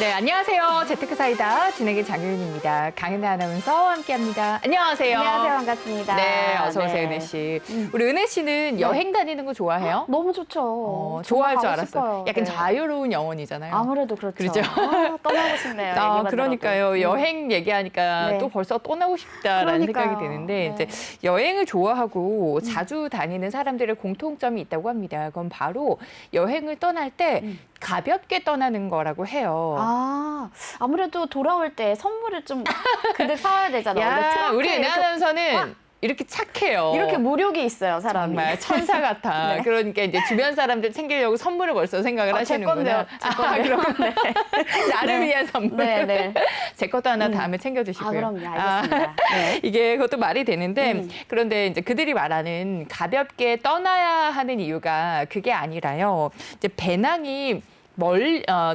네, 안녕하세요. 재테크 사이다 진행의 장윤입니다. 강은혜 아나운서와 함께합니다. 안녕하세요. 안녕하세요. 반갑습니다. 네, 어서 오세요, 네. 은혜 씨. 우리 은혜 씨는 여행 다니는 거 좋아해요? 너무 좋죠. 좋아할 줄 가고 알았어요. 싶어요. 약간 네. 자유로운 영혼이잖아요. 아무래도 그렇죠. 그렇죠? 떠나고 싶네요. 얘기만 그러니까요. 들어도. 여행 얘기하니까 네. 또 벌써 떠나고 싶다라는 그러니까요. 생각이 드는데 네. 이제 여행을 좋아하고 자주 다니는 사람들의 공통점이 있다고 합니다. 그건 바로 여행을 떠날 때 가볍게 떠나는 거라고 해요. 아무래도 돌아올 때 선물을 좀 그득 사와야 되잖아요. 원래 트렁크에 우리 은혜 이렇게 아나운서는 이렇게 착해요. 이렇게 무력이 있어요, 사람이. 정말 천사 같아. 네. 그러니까 이제 주변 사람들 챙기려고 선물을 벌써 생각을 하시는구나. 제 건데요. 그렇군요. 나를 네. 위한 선물. 네, 네. 제 것도 하나 다음에 챙겨주시고요. 그럼요. 알겠습니다. 네. 이게 그것도 말이 되는데 그런데 이제 그들이 말하는 가볍게 떠나야 하는 이유가 그게 아니라요. 이제 배낭이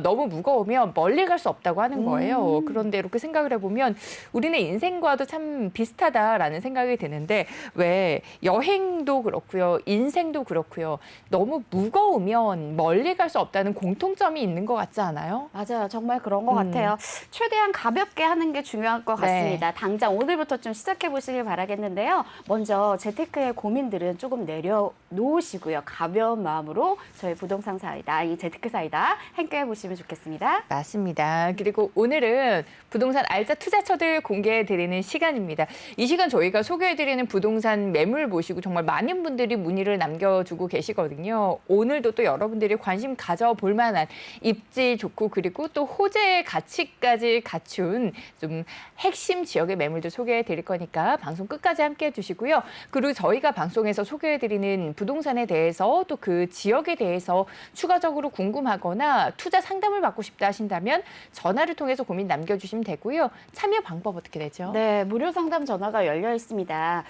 너무 무거우면 멀리 갈 수 없다고 하는 거예요. 그런데 이렇게 생각을 해보면 우리는 인생과도 참 비슷하다라는 생각이 드는데 왜 여행도 그렇고요. 인생도 그렇고요. 너무 무거우면 멀리 갈 수 없다는 공통점이 있는 것 같지 않아요? 맞아요. 정말 그런 것 같아요. 최대한 가볍게 하는 게 중요할 것 같습니다. 당장 오늘부터 좀 시작해 보시길 바라겠는데요. 먼저 재테크의 고민들은 조금 내려놓으시고요. 가벼운 마음으로 저희 부동산 사이다, 이 재테크 사이다 함께 해보시면 좋겠습니다. 맞습니다. 그리고 오늘은 부동산 알짜 투자처들 공개해드리는 시간입니다. 이 시간 저희가 소개해드리는 부동산 매물 보시고 정말 많은 분들이 문의를 남겨주고 계시거든요. 오늘도 또 여러분들이 관심 가져볼 만한 입지 좋고 그리고 또 호재의 가치까지 갖춘 좀 핵심 지역의 매물들 소개해드릴 거니까 방송 끝까지 함께해 주시고요. 그리고 저희가 방송에서 소개해드리는 부동산에 대해서 또 그 지역에 대해서 추가적으로 궁금하거나 투자 상담을 받고 싶다 하신다면 전화를 통해서 고민 남겨주시면 되고요. 참여 방법 어떻게 되죠? 네, 무료 상담 전화가 열려 있습니다.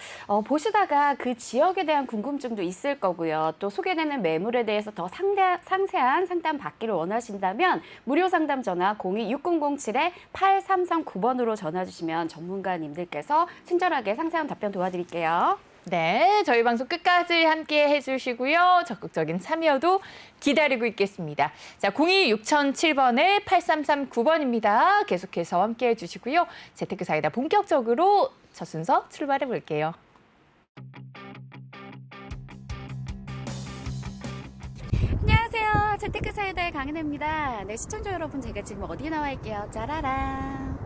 보시다가 그 지역에 대한 궁금증도 있을 거고요. 또 소개되는 매물에 대해서 더 상세한 상담 받기를 원하신다면 무료 상담 전화 02-6007-8339번으로 전화 주시면 전문가님들께서 친절하게 상세한 답변 도와드릴게요. 네, 저희 방송 끝까지 함께 해주시고요. 적극적인 참여도 기다리고 있겠습니다. 자, 02-6007번에 8339번입니다. 계속해서 함께 해주시고요. 재테크 사이다 본격적으로 첫 순서 출발해 볼게요. 안녕하세요. 재테크 사이다의 강은혜입니다. 네, 시청자 여러분, 제가 지금 어디 나와 있게요? 짜라란.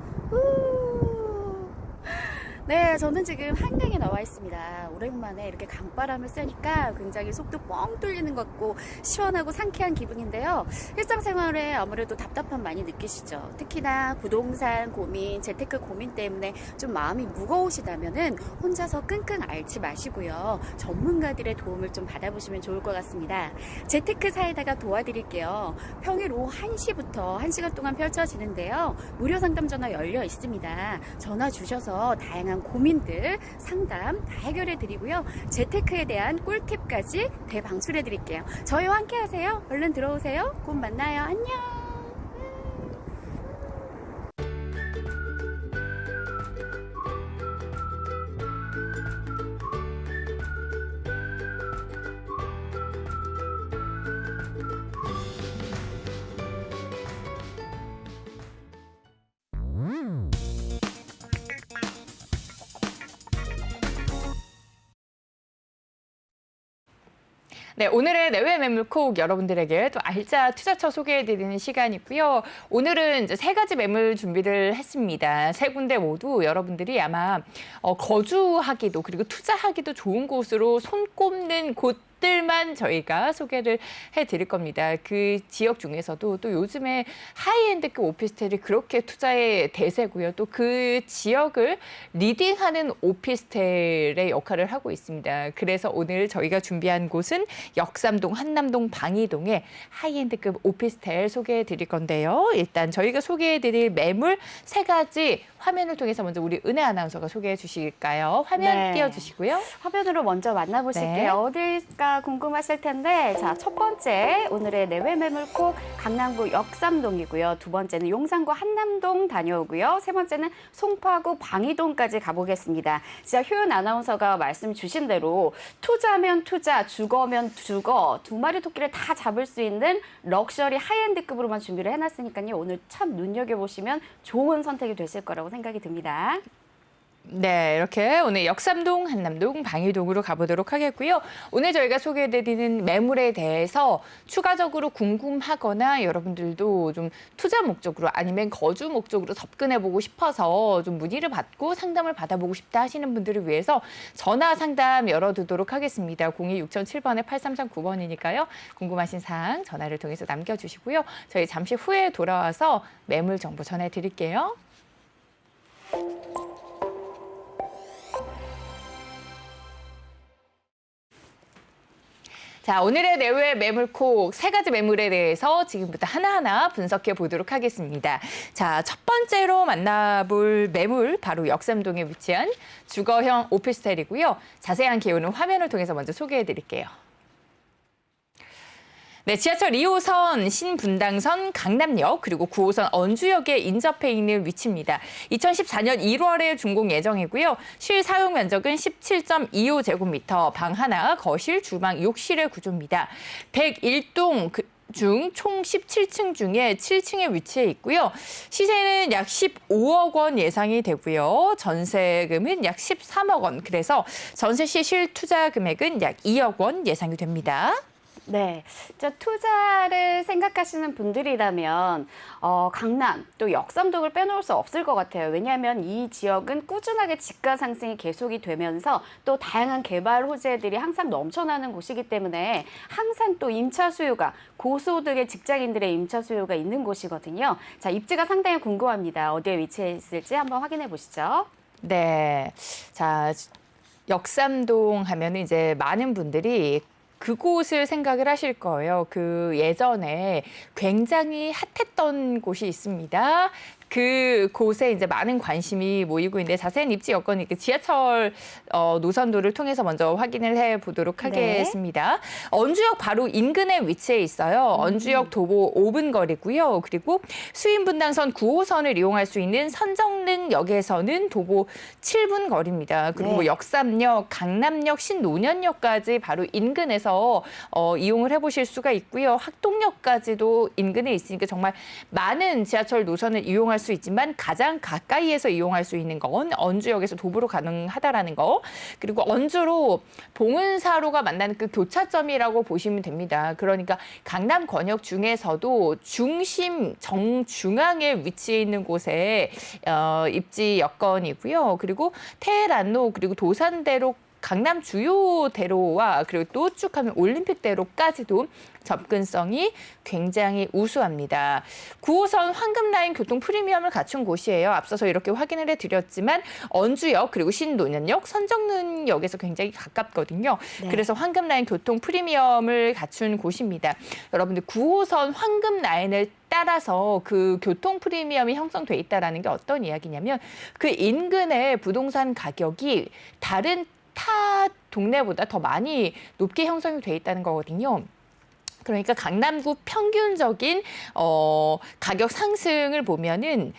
네, 저는 지금 한강에 나와 있습니다. 오랜만에 이렇게 강바람을 쐬니까 굉장히 속도 뻥 뚫리는 것 같고 시원하고 상쾌한 기분인데요. 일상생활에 아무래도 답답함 많이 느끼시죠? 특히나 부동산 고민, 재테크 고민 때문에 좀 마음이 무거우시다면은 혼자서 끙끙 앓지 마시고요. 전문가들의 도움을 좀 받아보시면 좋을 것 같습니다. 재테크 사이다가 도와드릴게요. 평일 오후 1시부터 1시간 동안 펼쳐지는데요. 무료 상담 전화 열려 있습니다. 전화 주셔서 다양한 고민들, 상담 다 해결해 드리고요. 재테크에 대한 꿀팁까지 대방출해 드릴게요. 저희와 함께 하세요. 얼른 들어오세요. 곧 만나요. 안녕. 네, 오늘의 내외 매물콕 여러분들에게 또 알짜 투자처 소개해드리는 시간이고요. 오늘은 이제 세 가지 매물 준비를 했습니다. 세 군데 모두 여러분들이 아마 거주하기도 그리고 투자하기도 좋은 곳으로 손꼽는 곳들만 저희가 소개를 해드릴 겁니다. 그 지역 중에서도 또 요즘에 하이엔드급 오피스텔이 그렇게 투자의 대세고요. 또 그 지역을 리딩하는 오피스텔의 역할을 하고 있습니다. 그래서 오늘 저희가 준비한 곳은 역삼동, 한남동, 방이동의 하이엔드급 오피스텔 소개해 드릴 건데요. 일단 저희가 소개해 드릴 매물 세 가지 화면을 통해서 먼저 우리 은혜 아나운서가 소개해 주실까요? 화면 네. 띄워주시고요. 화면으로 먼저 만나보실게요. 네. 어딜까? 자, 궁금하실 텐데, 자, 첫 번째 오늘의 내외 매물콕 강남구 역삼동이고요. 두 번째는 용산구 한남동 다녀오고요. 세 번째는 송파구 방이동까지 가보겠습니다. 진짜 효연 아나운서가 말씀 주신 대로 투자면 투자, 주거면 주거, 두 마리 토끼를 다 잡을 수 있는 럭셔리 하이엔드급으로만 준비를 해놨으니까요. 오늘 참 눈여겨보시면 좋은 선택이 되실 거라고 생각이 듭니다. 네, 이렇게 오늘 역삼동, 한남동, 방이동으로 가보도록 하겠고요. 오늘 저희가 소개해드리는 매물에 대해서 추가적으로 궁금하거나 여러분들도 좀 투자 목적으로 아니면 거주 목적으로 접근해보고 싶어서 좀 문의를 받고 상담을 받아보고 싶다 하시는 분들을 위해서 전화 상담 열어두도록 하겠습니다. 026007번에 8339번이니까요. 궁금하신 사항 전화를 통해서 남겨주시고요. 저희 잠시 후에 돌아와서 매물 정보 전해드릴게요. 자, 오늘의 내외 매물콕 세 가지 매물에 대해서 지금부터 하나하나 분석해 보도록 하겠습니다. 자, 첫 번째로 만나볼 매물 바로 역삼동에 위치한 주거형 오피스텔이고요. 자세한 개요는 화면을 통해서 먼저 소개해 드릴게요. 네, 지하철 2호선 신분당선 강남역 그리고 9호선 언주역에 인접해 있는 위치입니다. 2014년 1월에 준공 예정이고요. 실 사용 면적은 17.25제곱미터, 방 하나, 거실, 주방, 욕실의 구조입니다. 101동 중 총 17층 중에 7층에 위치해 있고요. 시세는 약 15억 원 예상이 되고요. 전세금은 약 13억 원. 그래서 전세 시 실투자 금액은 약 2억 원 예상이 됩니다. 네, 저 투자를 생각하시는 분들이라면 강남 또 역삼동을 빼놓을 수 없을 것 같아요. 왜냐하면 이 지역은 꾸준하게 집가 상승이 계속이 되면서 또 다양한 개발 호재들이 항상 넘쳐나는 곳이기 때문에 항상 또 임차 수요가 고소득의 직장인들의 임차 수요가 있는 곳이거든요. 자, 입지가 상당히 궁금합니다. 어디에 위치해 있을지 한번 확인해 보시죠. 네, 자 역삼동 하면은 이제 많은 분들이 그곳을 생각을 하실 거예요. 그 예전에 굉장히 핫했던 곳이 있습니다. 그곳에 이제 많은 관심이 모이고 있는데 자세한 입지 여건이 지하철 노선도를 통해서 먼저 확인을 해보도록 하겠습니다. 네. 언주역 바로 인근에 위치해 있어요. 언주역 도보 5분 거리고요. 그리고 수인분당선 9호선을 이용할 수 있는 선정릉역에서는 도보 7분 거리입니다. 그리고 네. 뭐 역삼역, 강남역, 신논현역까지 바로 인근에서 이용을 해보실 수가 있고요. 학동역까지도 인근에 있으니까 정말 많은 지하철 노선을 이용할 수 있지만 가장 가까이에서 이용할 수 있는 건 언주역에서 도보로 가능하다라는 거. 그리고 언주로 봉은사로가 만나는 그 교차점이라고 보시면 됩니다. 그러니까 강남 권역 중에서도 중심 정중앙에 위치해 있는 곳에 입지 여건이고요. 그리고 테헤란로 그리고 도산대로 강남 주요 대로와 그리고 또 쭉 하면 올림픽대로까지도 접근성이 굉장히 우수합니다. 9호선 황금라인 교통 프리미엄을 갖춘 곳이에요. 앞서서 이렇게 확인을 해드렸지만 언주역 그리고 신논현역, 선정릉역에서 굉장히 가깝거든요. 네. 그래서 황금라인 교통 프리미엄을 갖춘 곳입니다. 여러분들 9호선 황금라인을 따라서 그 교통 프리미엄이 형성돼 있다는 게 어떤 이야기냐면 그 인근의 부동산 가격이 다른 타 동네보다 더 많이 높게 형성이 돼 있다는 거거든요. 그러니까 강남구 평균적인 가격 상승을 보면은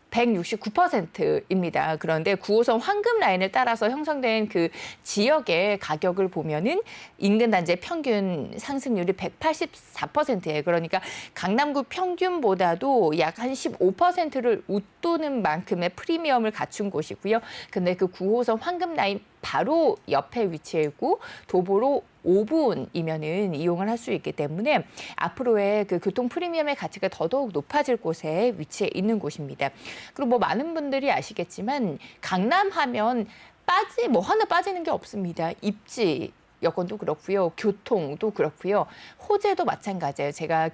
169%입니다. 그런데 9호선 황금 라인을 따라서 형성된 그 지역의 가격을 보면은 인근 단지의 평균 상승률이 184%예요. 그러니까 강남구 평균보다도 약 한 15%를 웃도는 만큼의 프리미엄을 갖춘 곳이고요. 근데 그 9호선 황금 라인 바로 옆에 위치해 있고 도보로 5분이면은 이용을 할 수 있기 때문에 앞으로의 그 교통 프리미엄의 가치가 더더욱 높아질 곳에 위치해 있는 곳입니다. 그리고 뭐 많은 분들이 아시겠지만 강남하면 하나 빠지는 게 없습니다. 입지 여건도 그렇고요. 교통도 그렇고요. 호재도 마찬가지예요. 제가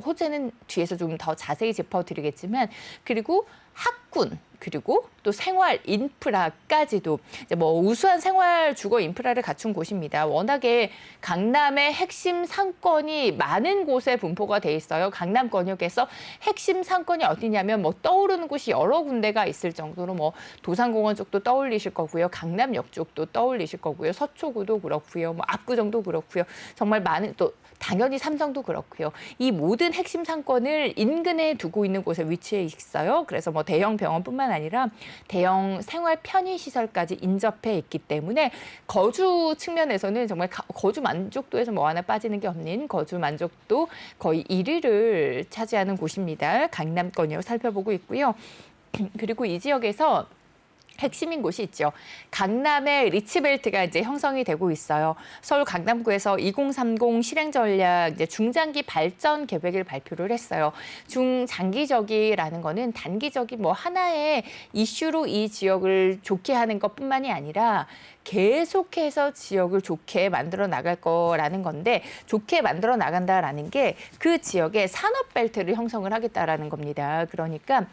호재는 뒤에서 좀 더 자세히 짚어드리겠지만 그리고 학군 그리고 또 생활 인프라까지도 이제 뭐 우수한 생활 주거 인프라를 갖춘 곳입니다. 워낙에 강남의 핵심 상권이 많은 곳에 분포가 돼 있어요. 강남권역에서 핵심 상권이 어디냐면 뭐 떠오르는 곳이 여러 군데가 있을 정도로 뭐 도산공원 쪽도 떠올리실 거고요. 강남역 쪽도 떠올리실 거고요. 서초구도 그렇고요. 뭐 압구정도 그렇고요. 정말 많은 또 당연히 삼성도 그렇고요. 이 모든 핵심 상권을 인근에 두고 있는 곳에 위치해 있어요. 그래서 뭐 대형 병원뿐만 아니라 대형 생활 편의 시설까지 인접해 있기 때문에 거주 측면에서는 정말 거주 만족도에서 뭐 하나 빠지는 게 없는 거주 만족도 거의 1위를 차지하는 곳입니다. 강남권역 살펴보고 있고요. 그리고 이 지역에서 핵심인 곳이 있죠. 강남의 리치벨트가 이제 형성이 되고 있어요. 서울 강남구에서 2030 실행 전략 이제 중장기 발전 계획을 발표를 했어요. 중장기적이라는 거는 단기적인 뭐 하나의 이슈로 이 지역을 좋게 하는 것뿐만이 아니라 계속해서 지역을 좋게 만들어 나갈 거라는 건데 좋게 만들어 나간다라는 게 그 지역의 산업벨트를 형성을 하겠다라는 겁니다. 그러니까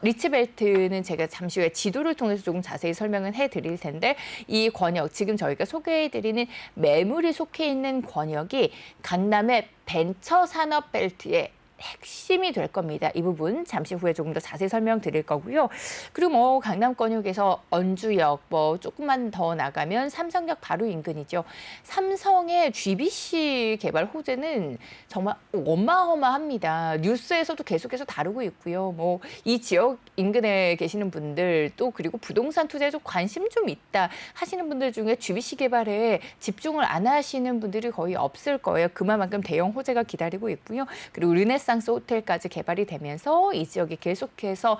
리치벨트는 제가 잠시 후에 지도를 통해서 조금 자세히 설명을 해드릴 텐데 이 권역, 지금 저희가 소개해드리는 매물이 속해 있는 권역이 강남의 벤처산업벨트에 핵심이 될 겁니다. 이 부분 잠시 후에 조금 더 자세히 설명드릴 거고요. 그리고 뭐 강남권역에서 언주역, 뭐 조금만 더 나가면 삼성역 바로 인근이죠. 삼성의 GBC 개발 호재는 정말 어마어마합니다. 뉴스에서도 계속해서 다루고 있고요. 뭐 이 지역 인근에 계시는 분들 또 그리고 부동산 투자에 좀 관심 좀 있다 하시는 분들 중에 GBC 개발에 집중을 안 하시는 분들이 거의 없을 거예요. 그만큼 대형 호재가 기다리고 있고요. 그리고 르네상스 호텔까지 개발이 되면서 이 지역이 계속해서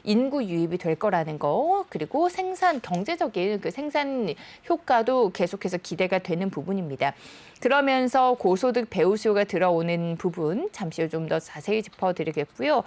인구 유입이 될 거라는 거, 그리고 생산 경제적인 그 생산 효과도 계속해서 기대가 되는 부분입니다. 그러면서 고소득 배우 수요가 들어오는 부분 잠시 후 좀 더 자세히 짚어드리겠고요.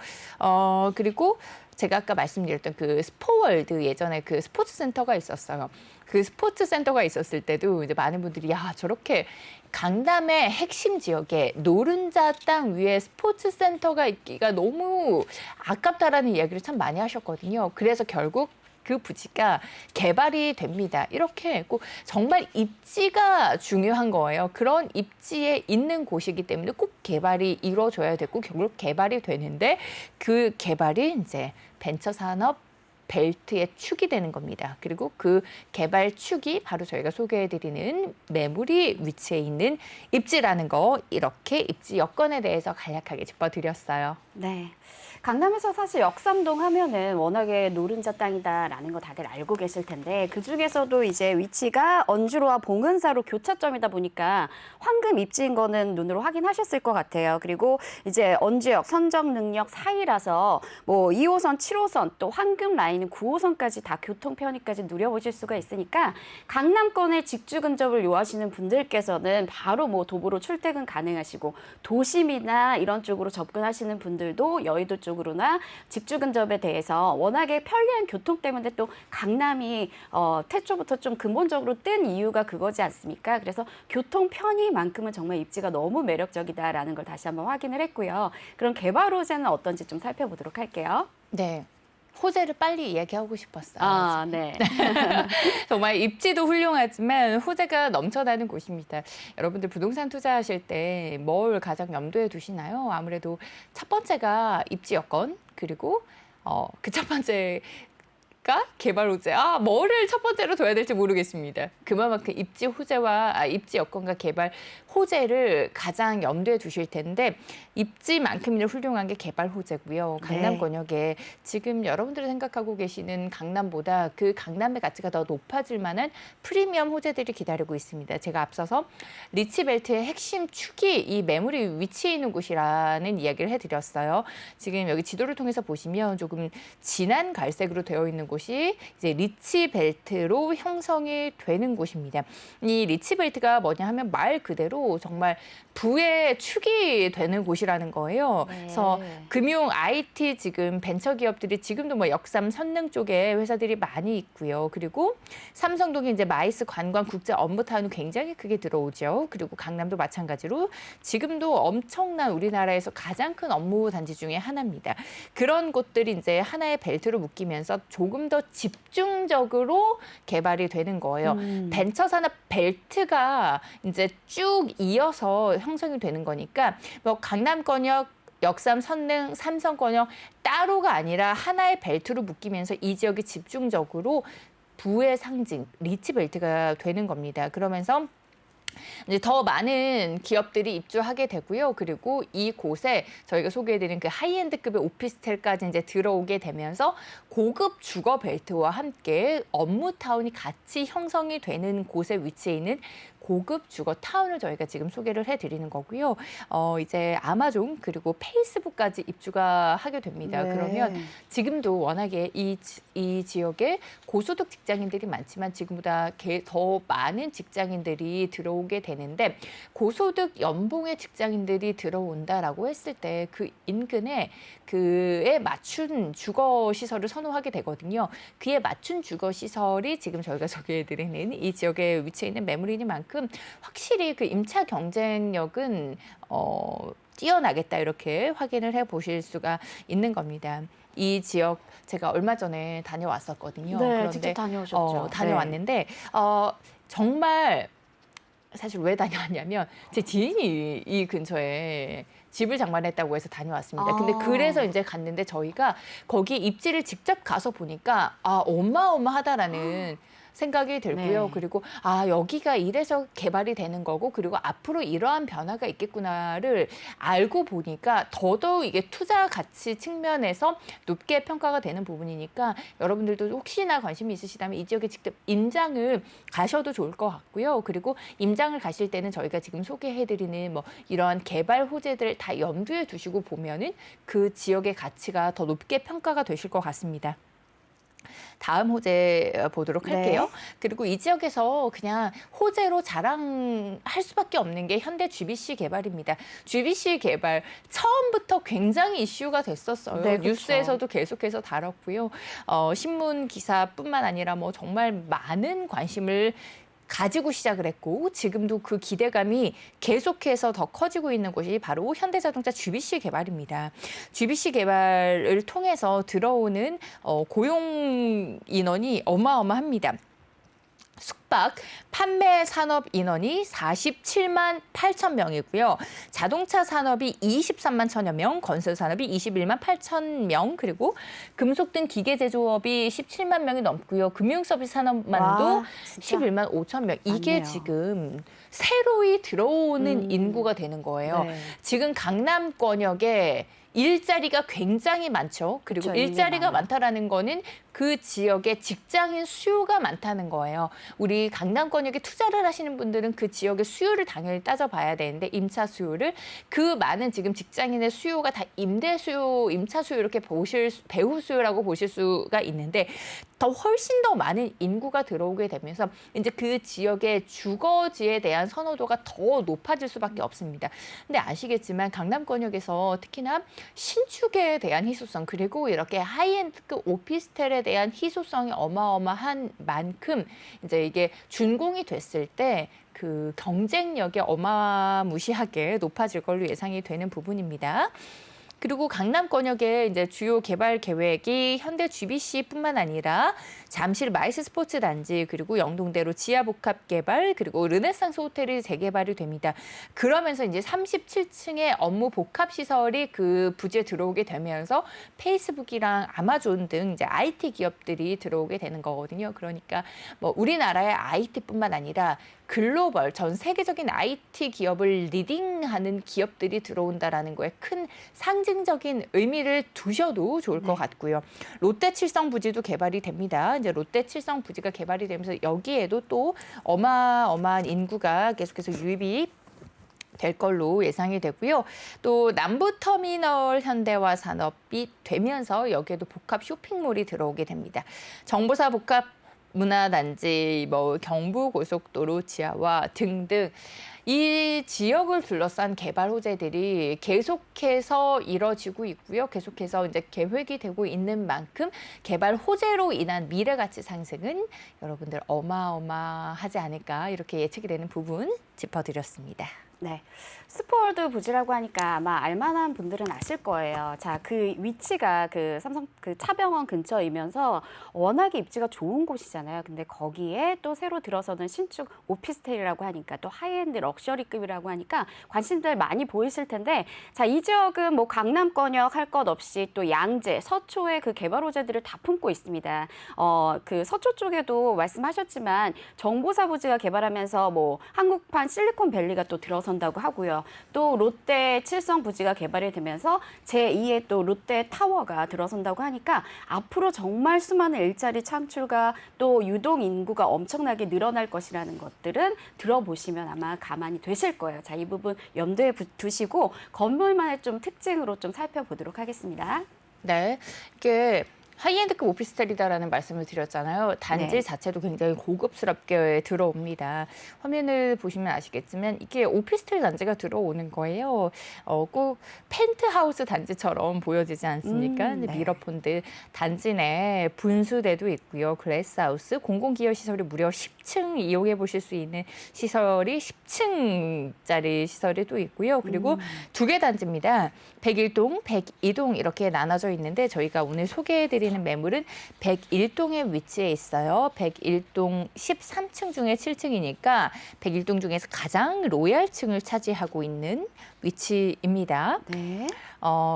그리고 제가 아까 말씀드렸던 그 스포월드 예전에 그 스포츠 센터가 있었어요. 그 스포츠 센터가 있었을 때도 이제 많은 분들이 야 저렇게 강남의 핵심 지역에 노른자 땅 위에 스포츠 센터가 있기가 너무 아깝다라는 이야기를 참 많이 하셨거든요. 그래서 결국 그 부지가 개발이 됩니다. 이렇게 꼭 정말 입지가 중요한 거예요. 그런 입지에 있는 곳이기 때문에 꼭 개발이 이루어져야 되고 결국 개발이 되는데 그 개발이 이제 벤처산업 벨트의 축이 되는 겁니다. 그리고 그 개발 축이 바로 저희가 소개해드리는 매물이 위치해 있는 입지라는 거, 이렇게 입지 여건에 대해서 간략하게 짚어드렸어요. 네. 강남에서 사실 역삼동 하면은 워낙에 노른자 땅이다라는 거 다들 알고 계실 텐데 그중에서도 이제 위치가 언주로와 봉은사로 교차점이다 보니까 황금 입지인 거는 눈으로 확인하셨을 것 같아요. 그리고 이제 언주역 선정 능력 사이라서 뭐 2호선, 7호선 또 황금 라인은 9호선까지 다 교통 편의까지 누려보실 수가 있으니까 강남권에 직주 근접을 요하시는 분들께서는 바로 뭐 도보로 출퇴근 가능하시고 도심이나 이런 쪽으로 접근하시는 분들도 여의도 쪽으로나 직주 근접에 대해서 워낙에 편리한 교통 때문에 또 강남이 태초부터 좀 근본적으로 뜬 이유가 그거지 않습니까? 그래서 교통 편의만큼은 정말 입지가 너무 매력적이다라는 걸 다시 한번 확인을 했고요. 그럼 개발 호재는 어떤지 좀 살펴보도록 할게요. 네. 호재를 빨리 이야기하고 싶었어요. 아, 네. 정말 입지도 훌륭하지만 호재가 넘쳐나는 곳입니다. 여러분들 부동산 투자하실 때 뭘 가장 염두에 두시나요? 아무래도 첫 번째가 입지 여건, 그리고 그 첫 번째 개발 호재. 뭐를 첫 번째로 둬야 될지 모르겠습니다. 그만큼 입지 호재와 입지 여건과 개발 호재를 가장 염두에 두실 텐데 입지만큼이나 훌륭한 게 개발 호재고요. 강남 권역에 지금 여러분들이 생각하고 계시는 강남보다 그 강남의 가치가 더 높아질 만한 프리미엄 호재들이 기다리고 있습니다. 제가 앞서서 리치벨트의 핵심 축이 이 매물이 위치해 있는 곳이라는 이야기를 해드렸어요. 지금 여기 지도를 통해서 보시면 조금 진한 갈색으로 되어 있는 곳 곳이 이제 리치 벨트로 형성이 되는 곳입니다. 이 리치 벨트가 뭐냐 하면 말 그대로 정말 부의 축이 되는 곳이라는 거예요. 네. 그래서 금융, IT 지금 벤처 기업들이 지금도 뭐 역삼, 선릉 쪽에 회사들이 많이 있고요. 그리고 삼성동에 이제 마이스 관광 국제 업무타운이 굉장히 크게 들어오죠. 그리고 강남도 마찬가지로 지금도 엄청난 우리나라에서 가장 큰 업무 단지 중에 하나입니다. 그런 곳들이 이제 하나의 벨트로 묶이면서 조금 더 집중적으로 개발이 되는 거예요. 벤처 산업 벨트가 이제 쭉 이어서 형성이 되는 거니까 뭐 강남권역, 역삼, 선릉, 삼성권역 따로가 아니라 하나의 벨트로 묶이면서 이 지역이 집중적으로 부의 상징, 리치 벨트가 되는 겁니다. 그러면서 이제 더 많은 기업들이 입주하게 되고요. 그리고 이곳에 저희가 소개해드린 그 하이엔드급의 오피스텔까지 이제 들어오게 되면서 고급 주거 벨트와 함께 업무타운이 같이 형성이 되는 곳에 위치해 있는 고급 주거 타운을 저희가 지금 소개를 해드리는 거고요. 이제 아마존 그리고 페이스북까지 입주가 하게 됩니다. 네. 그러면 지금도 워낙에 이 지역에 고소득 직장인들이 많지만 지금보다 더 많은 직장인들이 들어오게 되는데 고소득 연봉의 직장인들이 들어온다라고 했을 때 그 인근에 그에 맞춘 주거 시설을 선호하게 되거든요. 그에 맞춘 주거 시설이 지금 저희가 소개해드리는 이 지역에 위치해 있는 매물이니만큼 확실히 그 임차 경쟁력은 뛰어나겠다 이렇게 확인을 해보실 수가 있는 겁니다. 이 지역 제가 얼마 전에 다녀왔었거든요. 네, 그런데 직접 다녀오셨죠. 다녀왔는데 정말 사실 왜 다녀왔냐면 제 지인이 이 근처에 집을 장만했다고 해서 다녀왔습니다. 근데 그래서 이제 갔는데 저희가 거기 입지를 직접 가서 보니까 어마어마하다라는 생각이 들고요. 네. 그리고 여기가 이래서 개발이 되는 거고 그리고 앞으로 이러한 변화가 있겠구나를 알고 보니까 더더욱 이게 투자 가치 측면에서 높게 평가가 되는 부분이니까 여러분들도 혹시나 관심이 있으시다면 이 지역에 직접 임장을 가셔도 좋을 것 같고요. 그리고 임장을 가실 때는 저희가 지금 소개해드리는 뭐 이러한 개발 호재들을 다 염두에 두시고 보면은 그 지역의 가치가 더 높게 평가가 되실 것 같습니다. 다음 호재 보도록 할게요. 네. 그리고 이 지역에서 그냥 호재로 자랑할 수밖에 없는 게 현대 GBC 개발입니다. GBC 개발 처음부터 굉장히 이슈가 됐었어요. 네, 그렇죠. 뉴스에서도 계속해서 다뤘고요. 신문 기사뿐만 아니라 뭐 정말 많은 관심을 가지고 시작을 했고 지금도 그 기대감이 계속해서 더 커지고 있는 곳이 바로 현대자동차 GBC 개발입니다. GBC 개발을 통해서 들어오는 고용 인원이 어마어마합니다. 숙박, 판매 산업 인원이 47만 8천 명이고요. 자동차 산업이 23만 천여 명, 건설 산업이 21만 8천 명, 그리고 금속 등 기계 제조업이 17만 명이 넘고요. 금융 서비스 산업만도 와, 진짜 11만 5천 명. 이게 많네요. 지금 새로이 들어오는 인구가 되는 거예요. 네. 지금 강남권역에 일자리가 굉장히 많죠. 그리고 그렇죠, 일자리가 많아요. 많다라는 거는 그 지역에 직장인 수요가 많다는 거예요. 우리 강남권역에 투자를 하시는 분들은 그 지역의 수요를 당연히 따져봐야 되는데 임차 수요를 그 많은 지금 직장인의 수요가 다 임대 수요, 임차 수요 이렇게 배후 수요라고 보실 수가 있는데 더 훨씬 더 많은 인구가 들어오게 되면서 이제 그 지역의 주거지에 대한 선호도가 더 높아질 수밖에 없습니다. 근데 아시겠지만 강남권역에서 특히나 신축에 대한 희소성 그리고 이렇게 하이엔드급 오피스텔에 대한 희소성이 어마어마한 만큼 이제 이게 준공이 됐을 때 그 경쟁력이 어마무시하게 높아질 걸로 예상이 되는 부분입니다. 그리고 강남권역의 이제 주요 개발 계획이 현대 GBC뿐만 아니라 잠실 마이스 스포츠 단지 그리고 영동대로 지하 복합 개발 그리고 르네상스 호텔이 재개발이 됩니다. 그러면서 이제 37층의 업무 복합 시설이 그 부지에 들어오게 되면서 페이스북이랑 아마존 등 이제 IT 기업들이 들어오게 되는 거거든요. 그러니까 뭐 우리나라의 IT뿐만 아니라 글로벌 전 세계적인 IT 기업을 리딩하는 기업들이 들어온다라는 거에 큰 상징적인 의미를 두셔도 좋을 것 같고요. 롯데 칠성 부지도 개발이 됩니다. 이제 롯데 칠성 부지가 개발이 되면서 여기에도 또 어마어마한 인구가 계속해서 유입이 될 걸로 예상이 되고요. 또 남부터미널 현대화 산업이 되면서 여기에도 복합 쇼핑몰이 들어오게 됩니다. 정보사 복합 문화단지, 경부고속도로 지하화 등등 이 지역을 둘러싼 개발 호재들이 계속해서 이뤄지고 있고요. 계속해서 이제 계획이 되고 있는 만큼 개발 호재로 인한 미래 가치 상승은 여러분들 어마어마하지 않을까 이렇게 예측이 되는 부분 짚어드렸습니다. 네. 스포월드 부지라고 하니까 아마 알만한 분들은 아실 거예요. 자, 그 위치가 그 삼성 그 차병원 근처이면서 워낙에 입지가 좋은 곳이잖아요. 근데 거기에 또 새로 들어서는 신축 오피스텔이라고 하니까 또 하이엔드 럭셔리급이라고 하니까 관심들 많이 보이실 텐데 자, 이 지역은 뭐 강남권역 할 것 없이 또 양재, 서초의 그 개발 호재들을 다 품고 있습니다. 그 서초 쪽에도 말씀하셨지만 정보사 부지가 개발하면서 뭐 한국판 실리콘밸리가 또 들어선다고 하고요. 또 롯데 칠성 부지가 개발이 되면서 제2의 또 롯데 타워가 들어선다고 하니까 앞으로 정말 수많은 일자리 창출과 또 유동 인구가 엄청나게 늘어날 것이라는 것들은 들어보시면 아마 가만히 되실 거예요. 자, 이 부분 염두에 두시고 건물만의 좀 특징으로 좀 살펴보도록 하겠습니다. 네, 이게 하이엔드급 오피스텔이다라는 말씀을 드렸잖아요. 단지 네. 자체도 굉장히 고급스럽게 들어옵니다. 화면을 보시면 아시겠지만 이게 오피스텔 단지가 들어오는 거예요. 꼭 펜트하우스 단지처럼 보여지지 않습니까? 근데 네. 미러폰드 단지 내 분수대도 있고요. 글래스하우스, 공공기여 시설이 무려 10층 이용해 보실 수 있는 시설이 10층짜리 시설이 또 있고요. 그리고 두 개 단지입니다. 101동, 102동 이렇게 나눠져 있는데 저희가 오늘 소개해드리는 매물은 101동에 위치해 있어요. 101동 13층 중에 7층이니까 101동 중에서 가장 로얄층을 차지하고 있는 위치입니다. 네.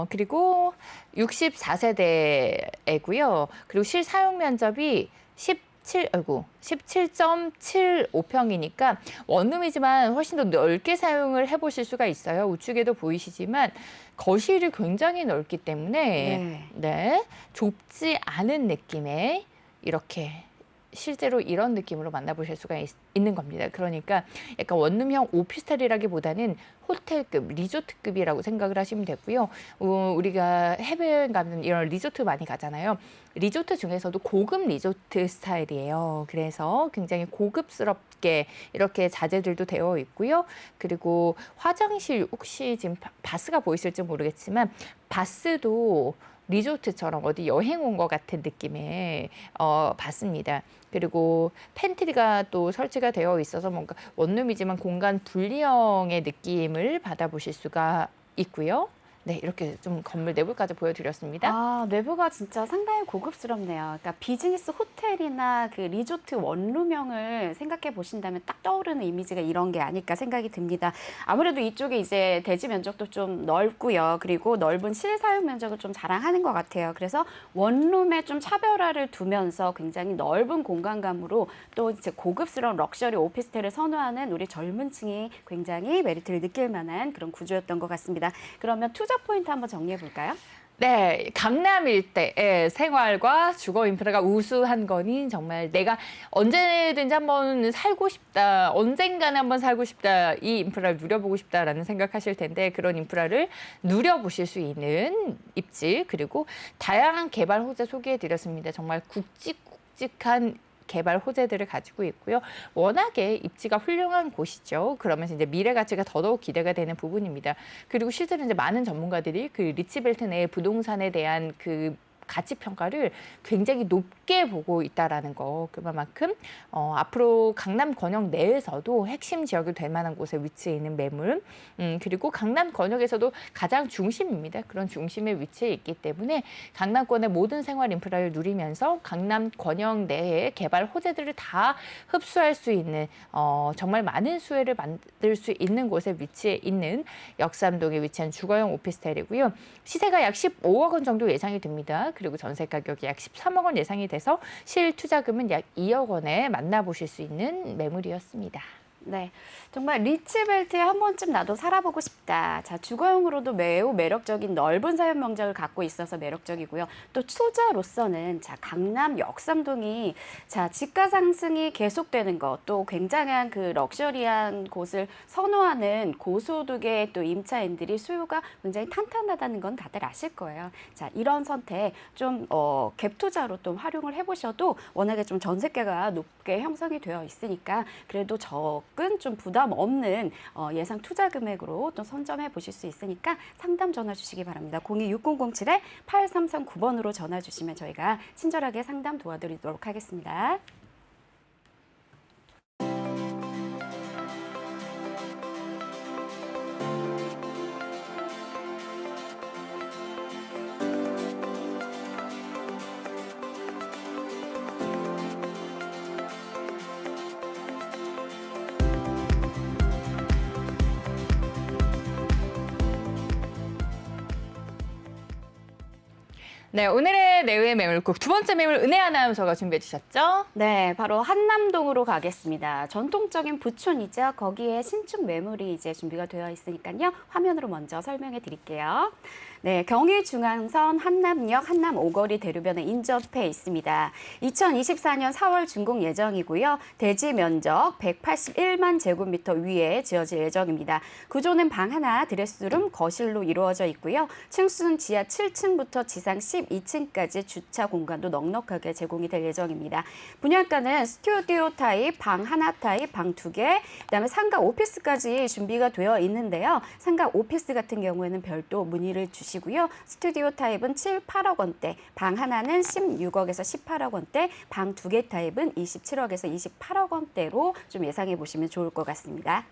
그리고 64세대이고요. 그리고 실사용 면적이 17.75평이니까 원룸이지만 훨씬 더 넓게 사용을 해보실 수가 있어요. 우측에도 보이시지만 거실이 굉장히 넓기 때문에 네, 좁지 않은 느낌의 이렇게 실제로 이런 느낌으로 만나보실 수가 있는 겁니다. 그러니까 약간 원룸형 오피스텔이라기보다는 호텔급, 리조트급이라고 생각을 하시면 되고요. 우리가 해외여행 가면 이런 리조트 많이 가잖아요. 리조트 중에서도 고급 리조트 스타일이에요. 그래서 굉장히 고급스럽게 이렇게 자재들도 되어 있고요. 그리고 화장실 혹시 지금 바스가 보이실지 모르겠지만 바스도 리조트처럼 어디 여행 온 것 같은 느낌의 받습니다. 그리고 팬트리가 또 설치가 되어 있어서 뭔가 원룸이지만 공간 분리형의 느낌을 받아보실 수가 있고요. 네, 이렇게 좀 건물 내부까지 보여드렸습니다. 아, 내부가 진짜 상당히 고급스럽네요. 그러니까 비즈니스 호텔이나 그 리조트 원룸형을 생각해 보신다면 딱 떠오르는 이미지가 이런 게 아닐까 생각이 듭니다. 아무래도 이쪽에 이제 대지 면적도 좀 넓고요. 그리고 넓은 실사용 면적을 좀 자랑하는 것 같아요. 그래서 원룸에 좀 차별화를 두면서 굉장히 넓은 공간감으로 또 이제 고급스러운 럭셔리 오피스텔을 선호하는 우리 젊은 층이 굉장히 메리트를 느낄 만한 그런 구조였던 것 같습니다. 그러면 투자 포인트 한번 정리해 볼까요? 네, 강남 일대의 생활과 주거 인프라가 우수한 거니 정말 내가 언제든지 한번 살고 싶다, 언젠가는 한번 살고 싶다, 이 인프라를 누려보고 싶다라는 생각하실 텐데 그런 인프라를 누려보실 수 있는 입지 그리고 다양한 개발 호재 소개해드렸습니다. 정말 굵직굵직한 개발 호재들을 가지고 있고요. 워낙에 입지가 훌륭한 곳이죠. 그러면서 이제 미래 가치가 더더욱 기대가 되는 부분입니다. 그리고 실제로 이제 많은 전문가들이 그 리치벨트 내 부동산에 대한 그 가치 평가를 굉장히 높게 보고 있다라는 거. 그만큼 앞으로 강남 권역 내에서도 핵심 지역이 될 만한 곳에 위치해 있는 매물. 그리고 강남 권역에서도 가장 중심입니다. 그런 중심에 위치해 있기 때문에 강남권의 모든 생활 인프라를 누리면서 강남 권역 내에 개발 호재들을 다 흡수할 수 있는 정말 많은 수혜를 만들 수 있는 곳에 위치해 있는 역삼동에 위치한 주거용 오피스텔이고요. 시세가 약 15억 원 정도 예상이 됩니다. 그리고 전세 가격이 약 13억 원 예상이 돼서 실투자금은 약 2억 원에 만나보실 수 있는 매물이었습니다. 네, 정말 리츠벨트에 한 번쯤 나도 살아보고 싶다. 자, 주거용으로도 매우 매력적인 넓은 사용 면적을 갖고 있어서 매력적이고요. 또 투자로서는 자, 강남 역삼동이 자, 집가 상승이 계속되는 것, 또 굉장한 그 럭셔리한 곳을 선호하는 고소득의 또 임차인들이 수요가 굉장히 탄탄하다는 건 다들 아실 거예요. 자, 이런 선택 좀 갭 투자로 좀 활용을 해보셔도 워낙에 좀 전세가가 높게 형성이 되어 있으니까 그래도 적은 좀 부담 없는 예상 투자 금액으로 또 선점해 보실 수 있으니까 상담 전화 주시기 바랍니다. 02-6007-8339번으로 전화 주시면 저희가 친절하게 상담 도와드리도록 하겠습니다. 네, 오늘의 내외 매물국 두 번째 매물 은혜 아나운서가 준비해 주셨죠? 네, 바로 한남동으로 가겠습니다. 전통적인 부촌이죠. 거기에 신축 매물이 이제 준비가 되어 있으니까요. 화면으로 먼저 설명해 드릴게요. 네, 경의중앙선 한남역 한남 오거리 대로변에 인접해 있습니다. 2024년 4월 준공 예정이고요. 대지 면적 181만 제곱미터 위에 지어질 예정입니다. 구조는 방 하나, 드레스룸, 거실로 이루어져 있고요. 층수는 지하 7층부터 지상 12층까지 주차 공간도 넉넉하게 제공이 될 예정입니다. 분양가는 스튜디오 타입, 방 하나 타입, 방 2개, 그다음에 상가 오피스까지 준비가 되어 있는데요. 상가 오피스 같은 경우에는 별도 문의를 주시고요. 스튜디오 타입은 7, 8억 원대, 방 하나는 16억에서 18억 원대, 방 2개 타입은 27억에서 28억 원대로 좀 예상해 보시면 좋을 것 같습니다.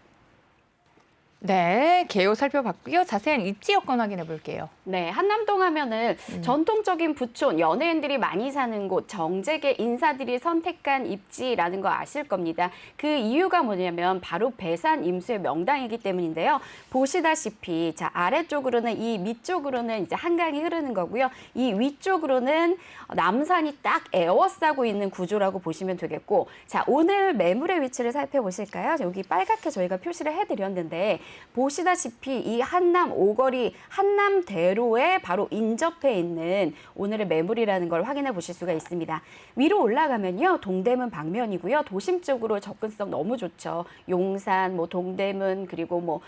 네, 개요 살펴봤고요. 자세한 입지 여건 확인해 볼게요. 네, 한남동 하면은 전통적인 부촌, 연예인들이 많이 사는 곳, 정재계 인사들이 선택한 입지라는 거 아실 겁니다. 그 이유가 뭐냐면 바로 배산 임수의 명당이기 때문인데요. 보시다시피 자, 아래쪽으로는 이 밑쪽으로는 이제 한강이 흐르는 거고요. 이 위쪽으로는 남산이 딱 에워싸고 있는 구조라고 보시면 되겠고, 자, 오늘 매물의 위치를 살펴보실까요? 여기 빨갛게 저희가 표시를 해드렸는데 보시다시피 이 한남 오거리 한남대로에 바로 인접해 있는 오늘의 매물이라는 걸 확인해 보실 수가 있습니다. 위로 올라가면요, 동대문 방면이고요. 도심 쪽으로 접근성 너무 좋죠. 용산, 뭐 동대문, 그리고 뭐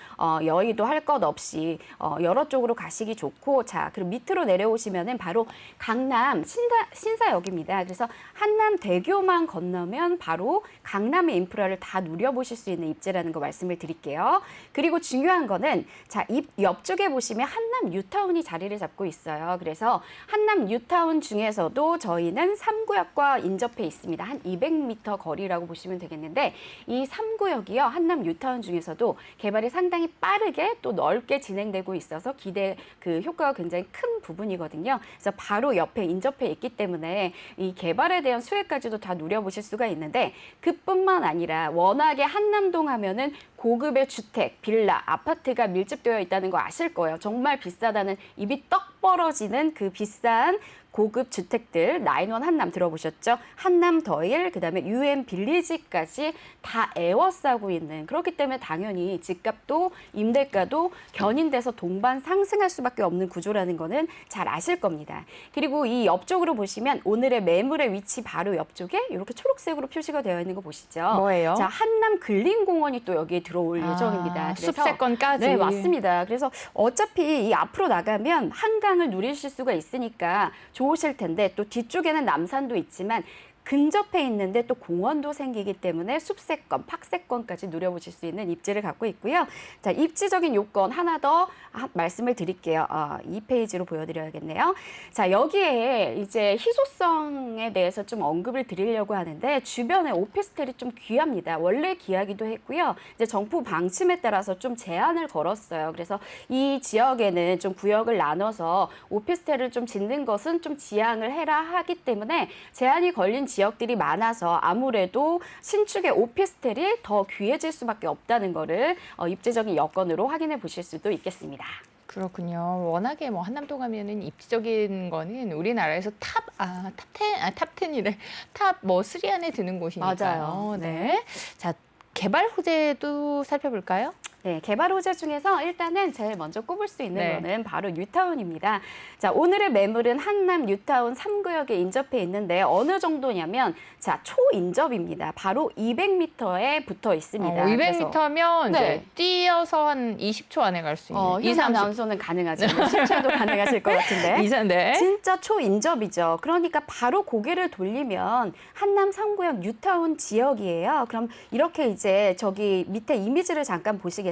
여의도 할 것 없이 여러 쪽으로 가시기 좋고, 자, 그리고 밑으로 내려오시면은 바로 강남 신사역입니다. 그래서 한남대교만 건너면 바로 강남의 인프라를 다 누려보실 수 있는 입지라는 거 말씀을 드릴게요. 그리고 중요한 거는 자, 옆쪽에 보시면 한남 뉴타운이 자리를 잡고 있어요. 그래서 한남 뉴타운 중에서도 저희는 3구역과 인접해 있습니다. 한 200m 거리라고 보시면 되겠는데 이 3구역이요. 한남 뉴타운 중에서도 개발이 상당히 빠르게 또 넓게 진행되고 있어서 기대 그 효과가 굉장히 큰 부분이거든요. 그래서 바로 옆에 인접해 있기 때문에 이 개발에 대한 수혜까지도 다 누려보실 수가 있는데 그뿐만 아니라 워낙에 한남동 하면은 고급의 주택, 빌라, 아파트가 밀집되어 있다는 거 아실 거예요. 정말 비싸다는 입이 떡 벌어지는 그 비싼 고급 주택들, 나인원 한남 들어보셨죠? 한남 더일, 그다음에 유엔 빌리지까지 다 에워싸고 있는, 그렇기 때문에 당연히 집값도 임대가도 견인돼서 동반 상승할 수밖에 없는 구조라는 거는 잘 아실 겁니다. 그리고 이 옆쪽으로 보시면 오늘의 매물의 위치 바로 옆쪽에 이렇게 초록색으로 표시가 되어 있는 거 보시죠? 뭐예요? 자, 한남 근린공원이 또 여기에 들어올 예정입니다. 그래서 숲세권까지. 네, 맞습니다. 그래서 어차피 이 앞으로 나가면 한강을 누리실 수가 있으니까 좋으실 텐데 또 뒤쪽에는 남산도 있지만 근접해 있는데 또 공원도 생기기 때문에 숲세권, 팍세권까지 누려보실 수 있는 입지를 갖고 있고요. 자, 입지적인 요건 하나 더 말씀을 드릴게요. 2페이지로 보여드려야겠네요. 자, 여기에 이제 희소성에 대해서 좀 언급을 드리려고 하는데 주변에 오피스텔이 좀 귀합니다. 원래 귀하기도 했고요. 이제 정부 방침에 따라서 좀 제한을 걸었어요. 그래서 이 지역에는 좀 구역을 나눠서 오피스텔을 좀 짓는 것은 좀 지양을 해라 하기 때문에 제한이 걸린 지역들이 많아서 아무래도 신축의 오피스텔이 더 귀해질 수밖에 없다는 거를 입지적인 여건으로 확인해 보실 수도 있겠습니다. 그렇군요. 워낙에 뭐 한남동 하면은 입지적인 거는 우리나라에서 탑 10이래. 탑 뭐 3 안에 드는 곳이니까요. 맞아요. 네. 자, 개발 호재도 살펴볼까요? 네, 개발 호재 중에서 일단은 제일 먼저 꼽을 수 있는 네. 거는 바로 뉴타운입니다. 자, 오늘의 매물은 한남 뉴타운 3구역에 인접해 있는데 어느 정도냐면 자, 초인접입니다. 바로 200m에 붙어 있습니다. 200m면 네. 이제 뛰어서 한 20초 안에 갈 수 있는. 이상 아나운서는 가능하죠. 10초도 가능하실 것 같은데. 네. 진짜 초인접이죠. 그러니까 바로 고개를 돌리면 한남 3구역 뉴타운 지역이에요. 그럼 이렇게 이제 저기 밑에 이미지를 잠깐 보시겠어요?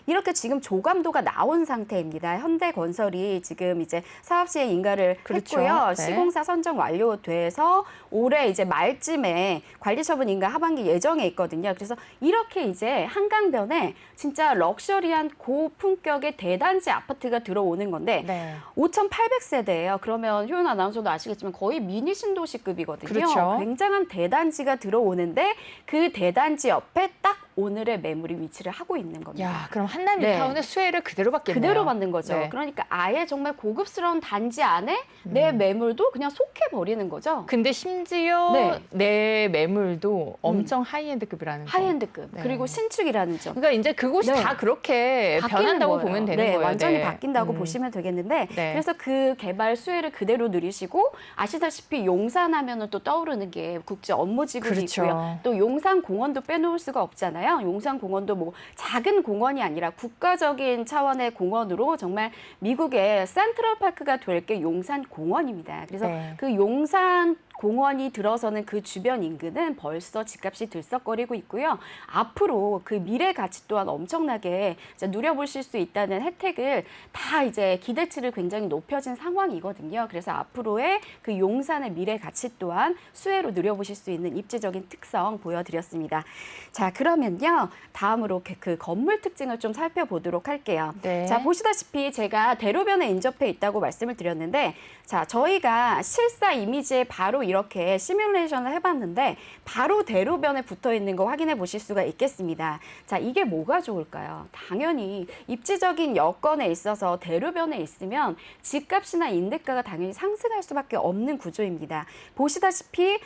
이렇게 지금 조감도가 나온 상태입니다. 현대건설이 지금 이제 사업 시행 인가를 그렇죠. 했고요. 네. 시공사 선정 완료돼서 올해 이제 말쯤에 관리처분 인가 하반기 예정에 있거든요. 그래서 이렇게 이제 한강변에 진짜 럭셔리한 고품격의 대단지 아파트가 들어오는 건데 네. 5,800세대예요. 그러면 효연 아나운서도 아시겠지만 거의 미니 신도시급이거든요. 그렇죠. 굉장한 대단지가 들어오는데 그 대단지 옆에 딱 오늘의 매물이 위치를 하고 있는 겁니다. 야, 그럼 한남 네. 뉴타운의 수혜를 그대로 받겠네요. 그대로 받는 거죠. 네. 그러니까 아예 정말 고급스러운 단지 안에 내 매물도 그냥 속해버리는 거죠. 근데 심지어 네. 내 매물도 엄청 하이엔드급이라는 거. 하이엔드급. 네. 그리고 신축이라는 점. 그러니까 이제 그곳이 네. 다 그렇게 바뀌는 변한다고 거예요. 보면 되는 네, 거예요. 완전히 네. 바뀐다고 보시면 되겠는데 네. 그래서 그 개발 수혜를 그대로 누리시고 아시다시피 용산하면은 또 떠오르는 게 국제 업무지구도 그렇죠. 있고요. 또 용산공원도 빼놓을 수가 없잖아요. 용산공원도 뭐 작은 공원이 아니라 국가적인 차원의 공원으로 정말 미국의 센트럴파크가 될 게 용산공원입니다. 그래서 네. 그 용산 공원이 들어서는 그 주변 인근은 벌써 집값이 들썩거리고 있고요. 앞으로 그 미래 가치 또한 엄청나게 이제 누려보실 수 있다는 혜택을 다 이제 기대치를 굉장히 높여진 상황이거든요. 그래서 앞으로의 그 용산의 미래 가치 또한 수혜로 누려보실 수 있는 입지적인 특성 보여드렸습니다. 자, 그러면요. 다음으로 그 건물 특징을 좀 살펴보도록 할게요. 네. 자, 보시다시피 제가 대로변에 인접해 있다고 말씀을 드렸는데 자, 저희가 실사 이미지에 바로 이렇게 시뮬레이션을 해봤는데 바로 대로변에 붙어 있는 거 확인해 보실 수가 있겠습니다. 자, 이게 뭐가 좋을까요? 당연히 입지적인 여건에 있어서 대로변에 있으면 집값이나 임대가가 당연히 상승할 수밖에 없는 구조입니다. 보시다시피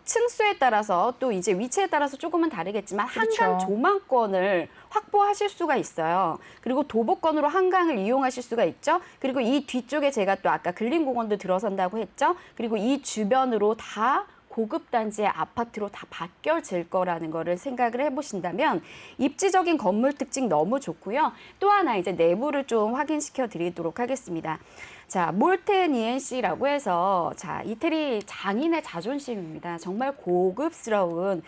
층수에 따라서 또 이제 위치에 따라서 조금은 다르겠지만 그렇죠. 한강 조망권을 확보하실 수가 있어요. 그리고 도보권으로 한강을 이용하실 수가 있죠. 그리고 이 뒤쪽에 제가 또 아까 근린공원도 들어선다고 했죠. 그리고 이 주변으로 다 고급 단지의 아파트로 다 바뀌어질 거라는 거를 생각을 해보신다면 입지적인 건물 특징 너무 좋고요. 또 하나 이제 내부를 좀 확인시켜 드리도록 하겠습니다. 자, 몰텐 ENC라고 해서 자, 이태리 장인의 자존심입니다. 정말 고급스러운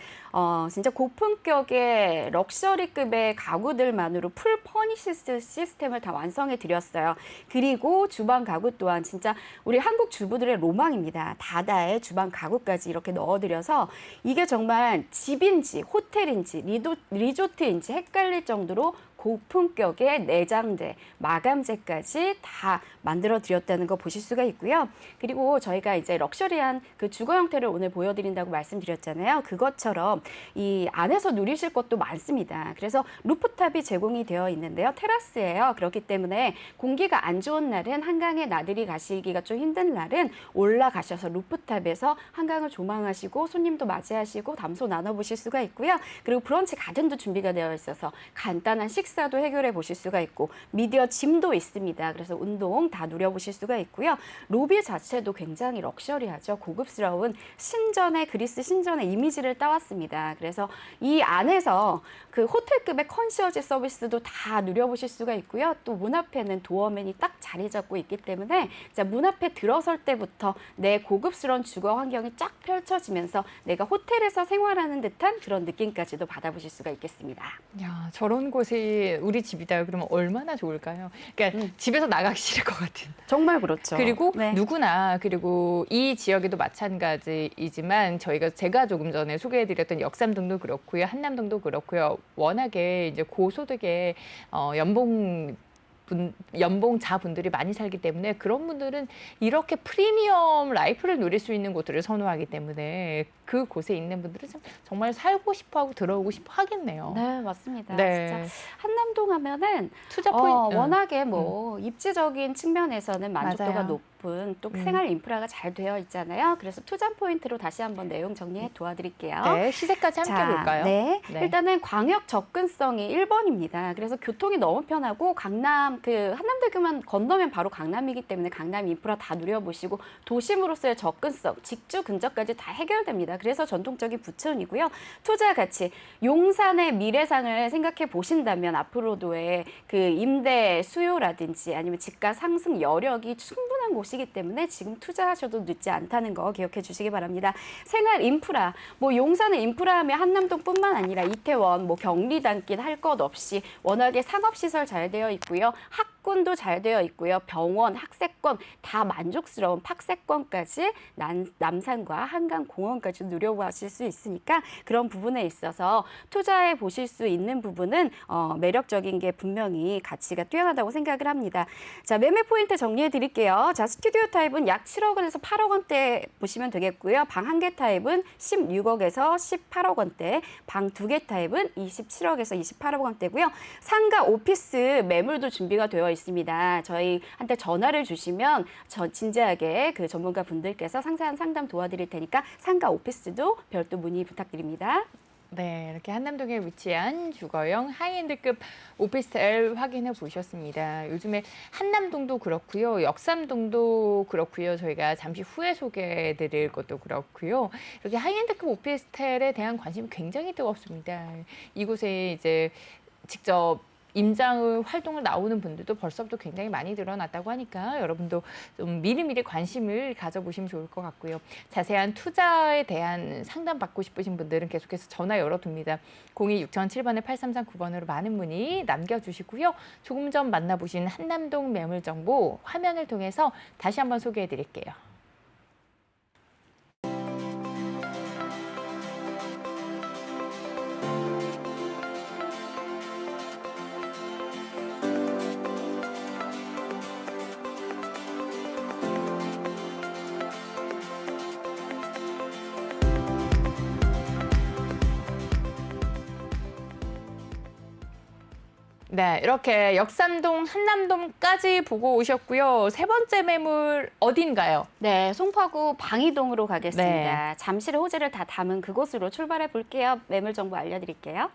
진짜 고품격의 럭셔리급의 가구들만으로 풀 퍼니시스 시스템을 다 완성해 드렸어요. 그리고 주방 가구 또한 진짜 우리 한국 주부들의 로망입니다. 다다의 주방 가구까지 이렇게 넣어드려서 이게 정말 집인지 호텔인지 리조트인지 헷갈릴 정도로 고품격의 내장재, 마감재까지 다 만들어 드렸다는 거 보실 수가 있고요. 그리고 저희가 이제 럭셔리한 그 주거 형태를 오늘 보여드린다고 말씀드렸잖아요. 그것처럼 이 안에서 누리실 것도 많습니다. 그래서 루프탑이 제공이 되어 있는데요. 테라스예요. 그렇기 때문에 공기가 안 좋은 날은 한강에 나들이 가시기가 좀 힘든 날은 올라가셔서 루프탑에서 한강을 조망하시고 손님도 맞이하시고 담소 나눠보실 수가 있고요. 그리고 브런치 가든도 준비가 되어 있어서 간단한 식사도 해결해 보실 수가 있고 미디어 짐도 있습니다. 그래서 운동 다 누려보실 수가 있고요. 로비 자체도 굉장히 럭셔리하죠. 고급스러운 신전의 그리스 신전의 이미지를 따왔습니다. 그래서 이 안에서 그 호텔급의 컨시어지 서비스도 다 누려보실 수가 있고요. 또 문 앞에는 도어맨이 딱 자리 잡고 있기 때문에 자, 문 앞에 들어설 때부터 내 고급스러운 주거 환경이 쫙 펼쳐지면서 내가 호텔에서 생활하는 듯한 그런 느낌까지도 받아보실 수가 있겠습니다. 야, 저런 곳이 우리 집이다 그러면 얼마나 좋을까요? 그러니까 집에서 나가기 싫을 것 같은. 정말 그렇죠. 그리고 네. 누구나 그리고 이 지역에도 마찬가지이지만 제가 조금 전에 소개해드렸던 역삼동도 그렇고요, 한남동도 그렇고요. 워낙에 이제 고소득의 연봉자분들이 많이 살기 때문에 그런 분들은 이렇게 프리미엄 라이프를 누릴 수 있는 곳들을 선호하기 때문에 그곳에 있는 분들은 정말 살고 싶어하고 들어오고 싶어 하겠네요. 네, 맞습니다. 네. 진짜 한남동 하면은 투자 포인트. 워낙에 뭐 입지적인 측면에서는 만족도가 맞아요. 높고 높은 또 생활 인프라가 잘 되어 있잖아요. 그래서 투자 포인트로 다시 한번 내용 정리해 도와드릴게요. 네, 시세까지 함께 볼까요? 네. 네. 일단은 광역 접근성이 1번입니다. 그래서 교통이 너무 편하고 강남 한남대교만 건너면 바로 강남이기 때문에 강남 인프라 다 누려보시고 도심으로서의 접근성, 직주 근접까지 다 해결됩니다. 그래서 전통적인 부촌이고요. 투자 가치, 용산의 미래상을 생각해 보신다면 앞으로도의 그 임대 수요라든지 아니면 집가 상승 여력이 충분한 곳이기 때문에 지금 투자하셔도 늦지 않다는 거 기억해 주시기 바랍니다. 생활 인프라, 뭐 용산의 인프라하면 한남동뿐만 아니라 이태원, 뭐 경리단길 할 것 없이 워낙에 상업시설 잘 되어 있고요. 학군도 잘 되어 있고요. 병원, 학세권 다 만족스러운 팍세권까지 남산과 한강공원까지 누려보실 수 있으니까 그런 부분에 있어서 투자해 보실 수 있는 부분은 매력적인 게 분명히 가치가 뛰어나다고 생각을 합니다. 자, 매매 포인트 정리해 드릴게요. 자, 스튜디오 타입은 약 7억 원에서 8억 원대 보시면 되겠고요. 방 한 개 타입은 16억에서 18억 원대, 방 두 개 타입은 27억에서 28억 원대고요. 상가 오피스 매물도 준비가 되어 있습니다. 저희한테 전화를 주시면 진지하게 그 전문가 분들께서 상세한 상담 도와드릴 테니까 상가 오피스도 별도 문의 부탁드립니다. 네, 이렇게 한남동에 위치한 주거용 하이엔드급 오피스텔 확인해 보셨습니다. 요즘에 한남동도 그렇고요, 역삼동도 그렇고요, 저희가 잠시 후에 소개해 드릴 것도 그렇고요. 이렇게 하이엔드급 오피스텔에 대한 관심이 굉장히 뜨겁습니다. 이곳에 이제 직접 임장 활동을 나오는 분들도 벌써부터 굉장히 많이 늘어났다고 하니까 여러분도 좀 미리미리 관심을 가져보시면 좋을 것 같고요. 자세한 투자에 대한 상담 받고 싶으신 분들은 계속해서 전화 열어둡니다. 02-6007번에 8339번으로 많은 문의 남겨주시고요. 조금 전 만나보신 한남동 매물 정보 화면을 통해서 다시 한번 소개해 드릴게요. 네, 이렇게 역삼동, 한남동까지 보고 오셨고요. 세 번째 매물 어딘가요? 네, 송파구 방이동으로 가겠습니다. 네. 잠실의 호재를 다 담은 그곳으로 출발해 볼게요. 매물 정보 알려드릴게요.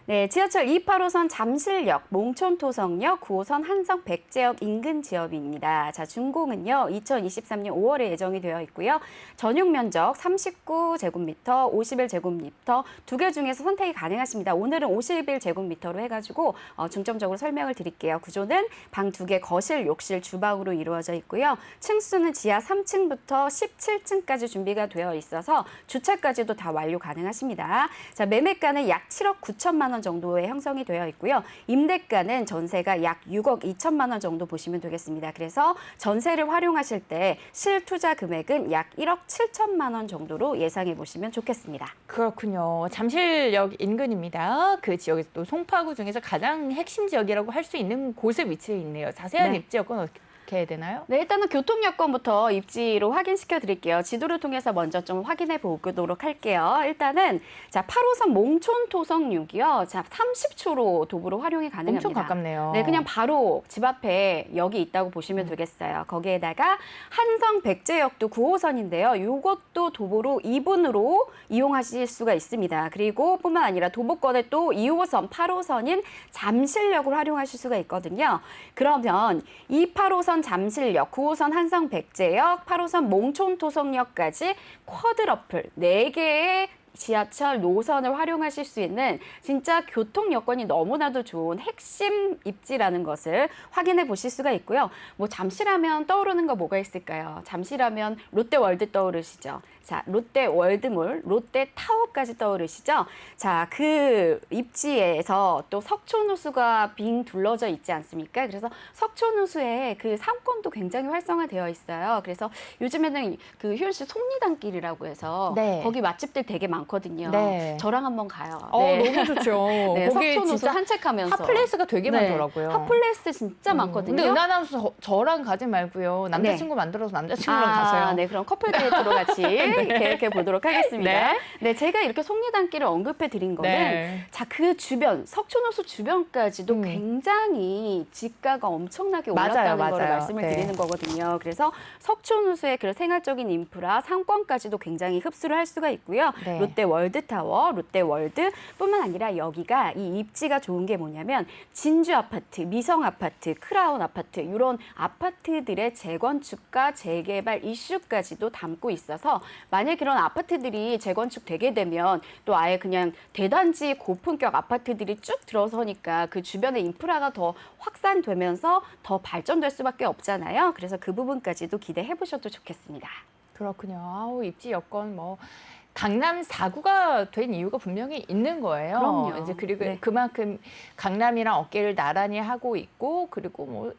네, 지하철 28호선 잠실역, 몽촌토성역, 9호선 한성 백제역 인근 지역입니다. 자, 준공은요, 2023년 5월에 예정이 되어 있고요. 전용 면적 39제곱미터, 51제곱미터 두 개 중에서 선택이 가능하십니다. 오늘은 51제곱미터로 해가지고 중점적으로 설명을 드릴게요. 구조는 방 두 개, 거실, 욕실, 주방으로 이루어져 있고요. 층수는 지하 3층부터 17층까지 준비가 되어 있어서 주차까지도 다 완료 가능하십니다. 자, 매매가는 약 7억 9천만 원 정도에 형성이 되어 있고요. 임대가는 전세가 약 6억 2천만 원 정도 보시면 되겠습니다. 그래서 전세를 활용하실 때 실투자 금액은 약 1억 7천만 원 정도로 예상해 보시면 좋겠습니다. 그렇군요. 잠실역 인근입니다. 그 지역에서 또 송파구 중에서 가장 핵심 지역이라고 할 수 있는 곳에 위치해 있네요. 자세한 네. 입지 여건 어떻게 해야 되나요? 네, 일단은 교통 여건부터 입지로 확인시켜 드릴게요. 지도를 통해서 먼저 좀 확인해 보도록 할게요. 일단은 자, 8호선 몽촌토성역이요. 자, 30초로 도보로 활용이 가능합니다. 엄청 가깝네요. 네, 그냥 바로 집 앞에 역이 있다고 보시면 되겠어요. 거기에다가 한성 백제역도 9호선인데요. 이것도 도보로 2분으로 이용하실 수가 있습니다. 그리고 뿐만 아니라 도보권에 또 2호선, 8호선인 잠실역을 활용하실 수가 있거든요. 그러면 이 8호선 잠실역, 9호선 한성 백제역, 8호선 몽촌토성역까지 쿼드러플 4개의 지하철 노선을 활용하실 수 있는 진짜 교통 여건이 너무나도 좋은 핵심 입지라는 것을 확인해 보실 수가 있고요. 뭐 잠실하면 떠오르는 거 뭐가 있을까요? 잠실하면 롯데월드 떠오르시죠? 자, 롯데월드몰, 롯데타워까지 떠오르시죠? 자, 그 입지에서 또 석촌호수가 빙 둘러져 있지 않습니까? 그래서 석촌호수에 그 상권도 굉장히 활성화되어 있어요. 그래서 요즘에는 그 효연 씨 속리단길이라고 해서 네. 거기 맛집들 되게 많고 많거든요. 네. 저랑 한번 가요. 너무 좋죠. 네, 거기 석촌호수 진짜 산책하면서. 핫플레이스가 되게 네, 많더라고요. 핫플레이스 진짜 많거든요. 근데 은하 아나운서 저랑 가지 말고요. 남자친구 만들어서 남자친구랑 가세요. 네, 그럼 커플 데이트로 같이 계획해 보도록 하겠습니다. 네. 네, 제가 이렇게 속리단길을 언급해 드린 거는 네. 자, 그 주변, 석촌호수 주변까지도 굉장히 지가가 엄청나게 올랐다는 맞아요. 걸 말씀을 네. 드리는 거거든요. 그래서 석촌호수의 그런 생활적인 인프라, 상권까지도 굉장히 흡수를 할 수가 있고요. 네. 롯데 월드타워, 롯데 월드뿐만 아니라 여기가 이 입지가 좋은 게 뭐냐면 진주 아파트, 미성 아파트, 크라운 아파트 이런 아파트들의 재건축과 재개발 이슈까지도 담고 있어서 만약 그런 아파트들이 재건축되게 되면 또 아예 그냥 대단지 고품격 아파트들이 쭉 들어서니까 그 주변의 인프라가 더 확산되면서 더 발전될 수밖에 없잖아요. 그래서 그 부분까지도 기대해 보셔도 좋겠습니다. 그렇군요. 아우, 입지 여건 강남 4구가 된 이유가 분명히 있는 거예요. 그럼요. 이제 그리고 네. 그만큼 강남이랑 어깨를 나란히 하고 있고, 그리고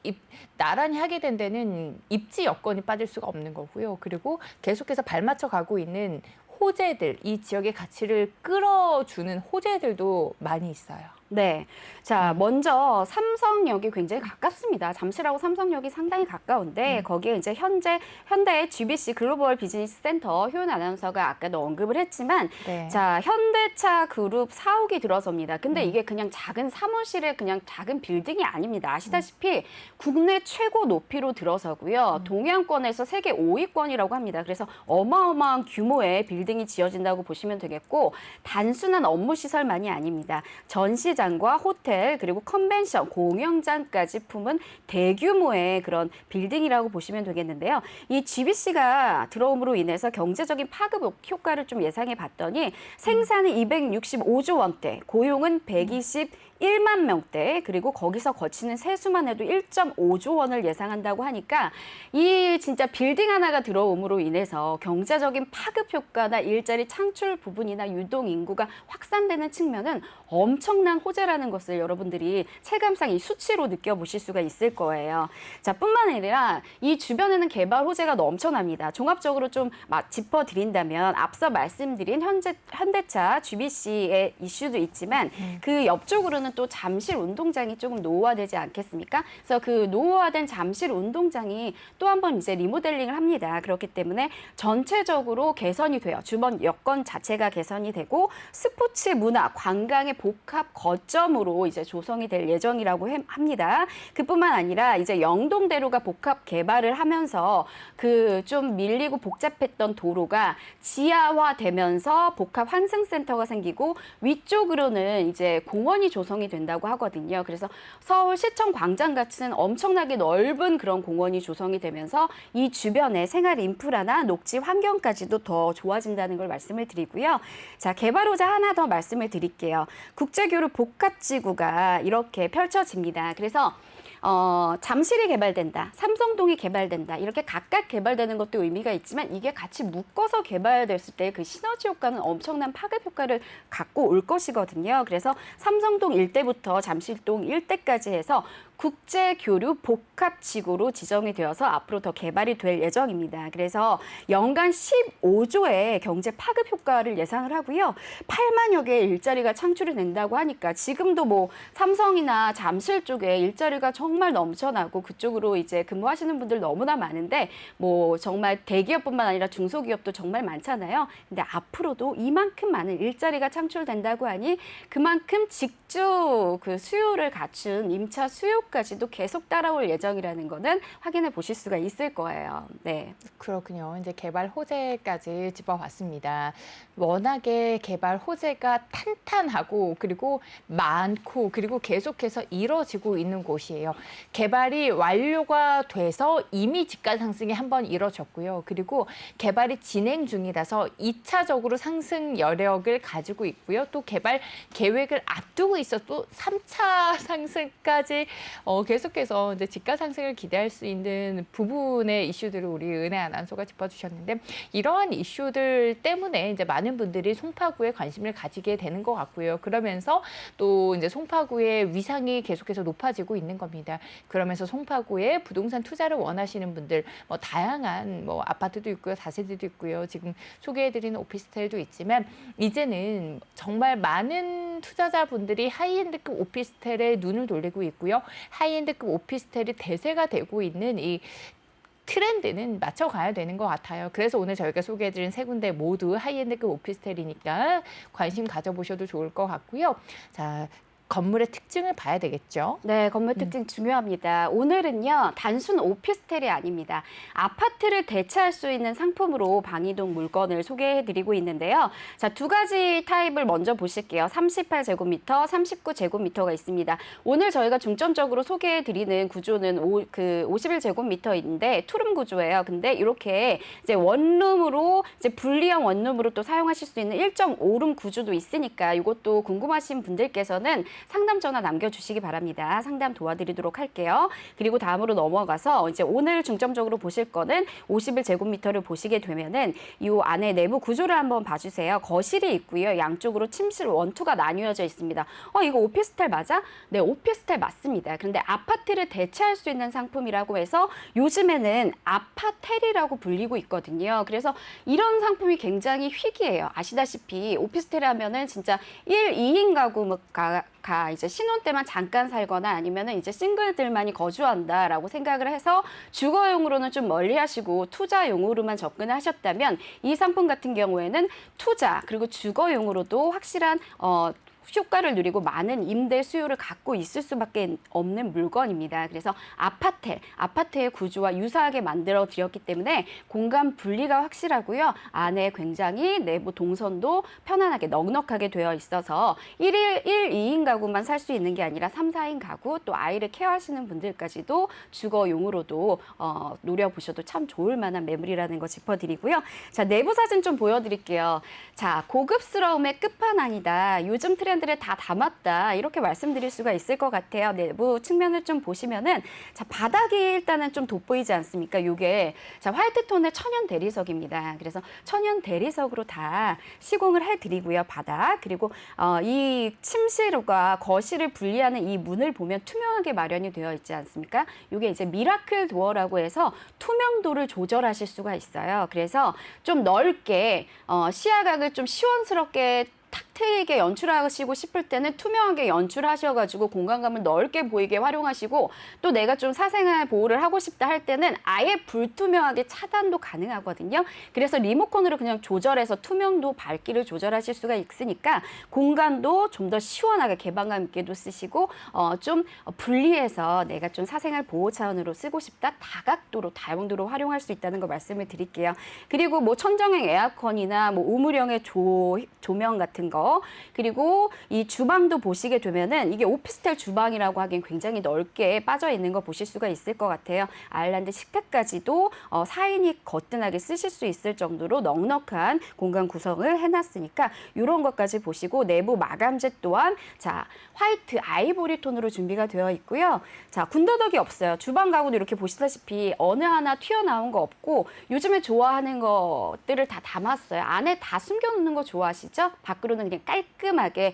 나란히 하게 된 데는 입지 여건이 빠질 수가 없는 거고요. 그리고 계속해서 발맞춰 가고 있는 호재들, 이 지역의 가치를 끌어주는 호재들도 많이 있어요. 네. 자, 먼저 삼성역이 굉장히 가깝습니다. 잠실하고 삼성역이 상당히 가까운데 거기에 이제 현대의 GBC 글로벌 비즈니스 센터 효연 아나운서가 아까도 언급을 했지만 네. 자, 현대차 그룹 사옥이 들어섭니다. 근데 이게 그냥 작은 사무실의 그냥 작은 빌딩이 아닙니다. 아시다시피 국내 최고 높이로 들어서고요. 동양권에서 세계 5위권이라고 합니다. 그래서 어마어마한 규모의 빌딩이 지어진다고 보시면 되겠고 단순한 업무 시설만이 아닙니다. 전시장과 호텔 그리고 컨벤션, 공연장까지 품은 대규모의 그런 빌딩이라고 보시면 되겠는데요. 이 GBC가 들어옴으로 인해서 경제적인 파급 효과를 좀 예상해 봤더니 생산은 265조 원대, 고용은 121만 명대, 그리고 거기서 거치는 세수만 해도 1.5조 원을 예상한다고 하니까 이 진짜 빌딩 하나가 들어옴으로 인해서 경제적인 파급 효과나 일자리 창출 부분이나 유동 인구가 확산되는 측면은 엄청난 호재라는 것을 여러분들이 체감상 이 수치로 느껴보실 수가 있을 거예요. 자, 뿐만 아니라 이 주변에는 개발 호재가 넘쳐납니다. 종합적으로 좀 짚어드린다면 앞서 말씀드린 현대차 GBC의 이슈도 있지만 그 옆쪽으로는 또 잠실 운동장이 조금 노후화되지 않겠습니까? 그래서 그 노후화된 잠실 운동장이 또 한 번 이제 리모델링을 합니다. 그렇기 때문에 전체적으로 개선이 돼요. 주변 여건 자체가 개선이 되고 스포츠 문화, 관광의 복합 거점으로 이제 조성이 될 예정이라고 합니다. 그뿐만 아니라 이제 영동대로가 복합 개발을 하면서 그 좀 밀리고 복잡했던 도로가 지하화되면서 복합 환승센터가 생기고 위쪽으로는 이제 공원이 조성이 된다고 하거든요. 그래서 서울시청 광장 같은 엄청나게 넓은 그런 공원이 조성이 되면서 이 주변의 생활 인프라나 녹지 환경까지도 더 좋아진다는 걸 말씀을 드리고요. 자, 개발 호재 하나 더 말씀을 드릴게요. 국제교류 복합지구가 이렇게 펼쳐집니다. 그래서 잠실이 개발된다, 삼성동이 개발된다, 이렇게 각각 개발되는 것도 의미가 있지만 이게 같이 묶어서 개발됐을 때 그 시너지 효과는 엄청난 파급 효과를 갖고 올 것이거든요. 그래서 삼성동 일대부터 잠실동 일대까지 해서 국제교류 복합지구로 지정이 되어서 앞으로 더 개발이 될 예정입니다. 그래서 연간 15조의 경제 파급 효과를 예상을 하고요. 8만여 개의 일자리가 창출이 된다고 하니까 지금도 뭐 삼성이나 잠실 쪽에 일자리가 정말 넘쳐나고 그쪽으로 이제 근무하시는 분들 너무나 많은데 뭐 정말 대기업뿐만 아니라 중소기업도 정말 많잖아요. 근데 앞으로도 이만큼 많은 일자리가 창출된다고 하니 그만큼 직주 그 수요를 갖춘 임차 수요까지도 계속 따라올 예정이라는 거는 확인해 보실 수가 있을 거예요. 네. 그렇군요. 이제 개발 호재까지 짚어봤습니다. 워낙에 개발 호재가 탄탄하고 그리고 많고 그리고 계속해서 이뤄지고 있는 곳이에요. 개발이 완료가 돼서 이미 집가 상승이 한번 이뤄졌고요. 그리고 개발이 진행 중이라서 2차적으로 상승 여력을 가지고 있고요. 또 개발 계획을 앞두고 있어 또 3차 상승까지 계속해서 이제 집가 상승을 기대할 수 있는 부분의 이슈들을 우리 은혜 아나운서가 짚어주셨는데 이러한 이슈들 때문에 이제 많은 분들이 송파구에 관심을 가지게 되는 것 같고요. 그러면서 또 이제 송파구의 위상이 계속해서 높아지고 있는 겁니다. 그러면서 송파구에 부동산 투자를 원하시는 분들 다양한 아파트도 있고요, 다세대도 있고요. 지금 소개해드리는 오피스텔도 있지만 이제는 정말 많은 투자자분들이 하이엔드급 오피스텔에 눈을 돌리고 있고요. 하이엔드급 오피스텔이 대세가 되고 있는 이 트렌드는 맞춰가야 되는 것 같아요. 그래서 오늘 저희가 소개해드린 세 군데 모두 하이엔드급 오피스텔이니까 관심 가져보셔도 좋을 것 같고요. 자, 건물의 특징을 봐야 되겠죠. 네, 건물 특징 중요합니다. 오늘은요, 단순 오피스텔이 아닙니다. 아파트를 대체할 수 있는 상품으로 방이동 물건을 소개해드리고 있는데요. 자, 두 가지 타입을 먼저 보실게요. 38제곱미터, 39제곱미터가 있습니다. 오늘 저희가 중점적으로 소개해드리는 구조는 51제곱미터인데 투룸 구조예요. 근데 이렇게 이제 원룸으로 이제 분리형 원룸으로 또 사용하실 수 있는 1.5룸 구조도 있으니까 이것도 궁금하신 분들께서는 상담 전화 남겨주시기 바랍니다. 상담 도와드리도록 할게요. 그리고 다음으로 넘어가서 이제 오늘 중점적으로 보실 거는 51제곱미터를 보시게 되면은 이 안에 내부 구조를 한번 봐주세요. 거실이 있고요. 양쪽으로 침실 원투가 나뉘어져 있습니다. 이거 오피스텔 맞아? 네, 오피스텔 맞습니다. 그런데 아파트를 대체할 수 있는 상품이라고 해서 요즘에는 아파텔이라고 불리고 있거든요. 그래서 이런 상품이 굉장히 희귀해요. 아시다시피 오피스텔 하면은 진짜 1, 2인 가구가 이제 신혼 때만 잠깐 살거나 아니면은 이제 싱글들만이 거주한다라고 생각을 해서 주거용으로는 좀 멀리 하시고 투자용으로만 접근하셨다면 이 상품 같은 경우에는 투자 그리고 주거용으로도 확실한 효과를 누리고 많은 임대 수요를 갖고 있을 수밖에 없는 물건입니다. 그래서 아파트의 구조와 유사하게 만들어 드렸기 때문에 공간 분리가 확실하고요. 안에 굉장히 내부 동선도 편안하게 넉넉하게 되어 있어서 1, 2인 가구만 살 수 있는 게 아니라 3, 4인 가구 또 아이를 케어하시는 분들까지도 주거용으로도 노려보셔도 참 좋을 만한 매물이라는 거 짚어드리고요. 자, 내부 사진 좀 보여드릴게요. 자, 고급스러움의 끝판왕이다. 요즘 트렌드를 다 담았다. 이렇게 말씀드릴 수가 있을 것 같아요. 내부 측면을 좀 보시면은 자, 바닥이 일단은 좀 돋보이지 않습니까? 요게 자, 화이트 톤의 천연 대리석입니다. 그래서 천연 대리석으로 다 시공을 해드리고요. 바닥 그리고 이 침실과 거실을 분리하는 이 문을 보면 투명하게 마련이 되어 있지 않습니까? 요게 이제 미라클 도어라고 해서 투명도를 조절하실 수가 있어요. 그래서 좀 넓게 시야각을 좀 시원스럽게 탁 트이게 연출하시고 싶을 때는 투명하게 연출하셔가지고 공간감을 넓게 보이게 활용하시고 또 내가 좀 사생활 보호를 하고 싶다 할 때는 아예 불투명하게 차단도 가능하거든요. 그래서 리모컨으로 그냥 조절해서 투명도 밝기를 조절하실 수가 있으니까 공간도 좀 더 시원하게 개방감 있게도 쓰시고 좀 분리해서 내가 좀 사생활 보호 차원으로 쓰고 싶다 다각도로 다용도로 활용할 수 있다는 거 말씀을 드릴게요. 그리고 뭐 천정형 에어컨이나 뭐 우물형의 조명 같은 거 그리고 이 주방도 보시게 되면은 이게 오피스텔 주방이라고 하기엔 굉장히 넓게 빠져 있는 거 보실 수가 있을 것 같아요. 아일랜드 식탁까지도 4인이 거뜬하게 쓰실 수 있을 정도로 넉넉한 공간 구성을 해놨으니까 이런 것까지 보시고 내부 마감재 또한 자 화이트 아이보리 톤으로 준비가 되어 있고요. 자 군더더기 없어요. 주방 가구도 이렇게 보시다시피 어느 하나 튀어나온 거 없고 요즘에 좋아하는 것들을 다 담았어요. 안에 다 숨겨놓는 거 좋아하시죠? 밖으로는 그냥 깔끔하게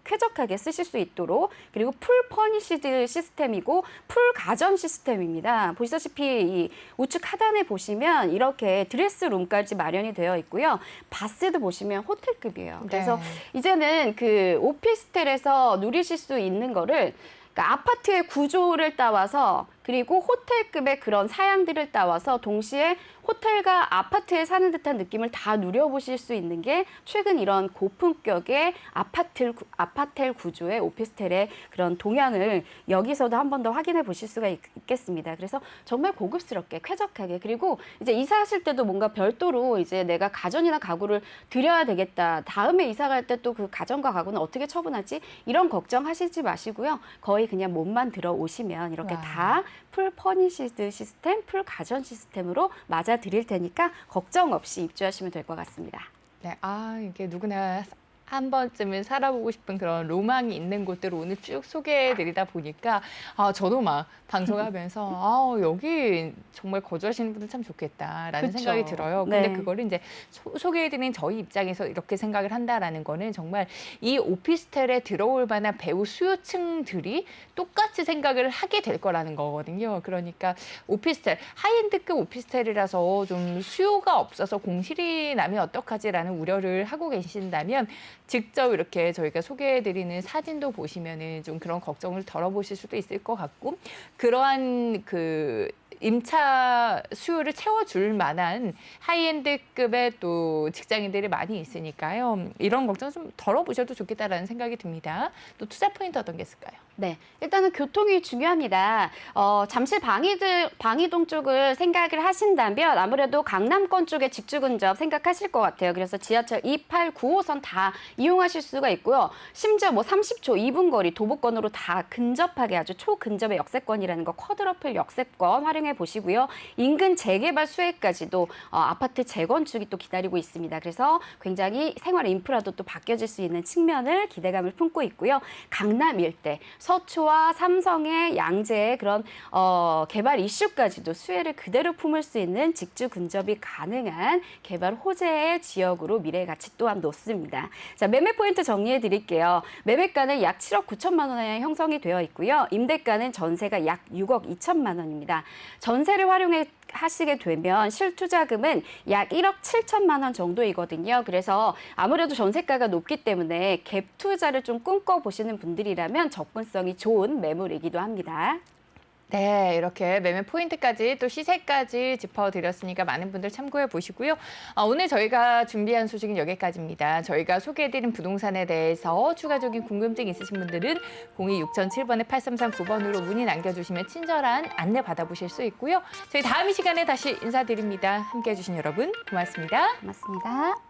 쾌적하게 쓰실 수 있도록 그리고 풀 퍼니시드 시스템이고 풀 가전 시스템입니다. 보시다시피 이 우측 하단에 보시면 이렇게 드레스룸까지 마련이 되어 있고요. 바스도 보시면 호텔급이에요. 그래서 네. 이제는 그 오피스텔에서 누리실 수 있는 거를 그러니까 아파트의 구조를 따와서 그리고 호텔급의 그런 사양들을 따와서 동시에 호텔과 아파트에 사는 듯한 느낌을 다 누려보실 수 있는 게 최근 이런 고품격의 아파텔 구조의 오피스텔의 그런 동향을 여기서도 한 번 더 확인해 보실 수가 있겠습니다. 그래서 정말 고급스럽게 쾌적하게 그리고 이제 이사하실 때도 뭔가 별도로 이제 내가 가전이나 가구를 들여야 되겠다. 다음에 이사 갈 때 또 그 가전과 가구는 어떻게 처분하지? 이런 걱정하시지 마시고요. 거의 그냥 몸만 들어오시면 이렇게 와. 다 풀 퍼니시드 시스템, 풀 가전 시스템으로 맞아 드릴 테니까 걱정 없이 입주하시면 될 것 같습니다. 네, 이게 누구나 한 번쯤은 살아보고 싶은 그런 로망이 있는 곳들을 오늘 쭉 소개해드리다 보니까 저도 막 방송하면서 여기 정말 거주하시는 분들 참 좋겠다라는 그쵸. 생각이 들어요. 근데 네. 그거를 이제 소개해드린 저희 입장에서 이렇게 생각을 한다라는 거는 정말 이 오피스텔에 들어올 만한 배우 수요층들이 똑같이 생각을 하게 될 거라는 거거든요. 그러니까 오피스텔, 하이엔드급 오피스텔이라서 좀 수요가 없어서 공실이 나면 어떡하지라는 우려를 하고 계신다면 직접 이렇게 저희가 소개해드리는 사진도 보시면은 좀 그런 걱정을 덜어보실 수도 있을 것 같고 그러한 그 임차 수요를 채워줄 만한 하이엔드급의 또 직장인들이 많이 있으니까요. 이런 걱정 좀 덜어보셔도 좋겠다라는 생각이 듭니다. 또 투자 포인트 어떤 게 있을까요? 네, 일단은 교통이 중요합니다. 잠실 방이동 쪽을 생각을 하신다면 아무래도 강남권 쪽에 직주 근접 생각하실 것 같아요. 그래서 지하철 2, 8, 9호선 다 이용하실 수가 있고요. 심지어 뭐 30초, 2분 거리 도보권으로 다 근접하게 아주 초근접의 역세권이라는 거 쿼드러플 역세권 활용해 보시고요. 인근 재개발 수혜까지도 아파트 재건축이 또 기다리고 있습니다. 그래서 굉장히 생활 인프라도 또 바뀌어질 수 있는 측면을 기대감을 품고 있고요. 강남 일대, 서초와 삼성의 양재의 그런 개발 이슈까지도 수혜를 그대로 품을 수 있는 직주 근접이 가능한 개발 호재의 지역으로 미래 가치 또한 높습니다. 자, 매매 포인트 정리해 드릴게요. 매매가는 약 7억 9천만 원에 형성이 되어 있고요. 임대가는 전세가 약 6억 2천만 원입니다. 전세를 하시게 되면 실투자금은 약 1억 7천만 원 정도이거든요. 그래서 아무래도 전세가가 높기 때문에 갭 투자를 좀 꿈꿔보시는 분들이라면 접근성이 좋은 매물이기도 합니다. 네, 이렇게 매매 포인트까지 또 시세까지 짚어드렸으니까 많은 분들 참고해 보시고요. 오늘 저희가 준비한 소식은 여기까지입니다. 저희가 소개해드린 부동산에 대해서 추가적인 궁금증 있으신 분들은 026007번에 8339번으로 문의 남겨주시면 친절한 안내 받아보실 수 있고요. 저희 다음 이 시간에 다시 인사드립니다. 함께해 주신 여러분 고맙습니다. 고맙습니다.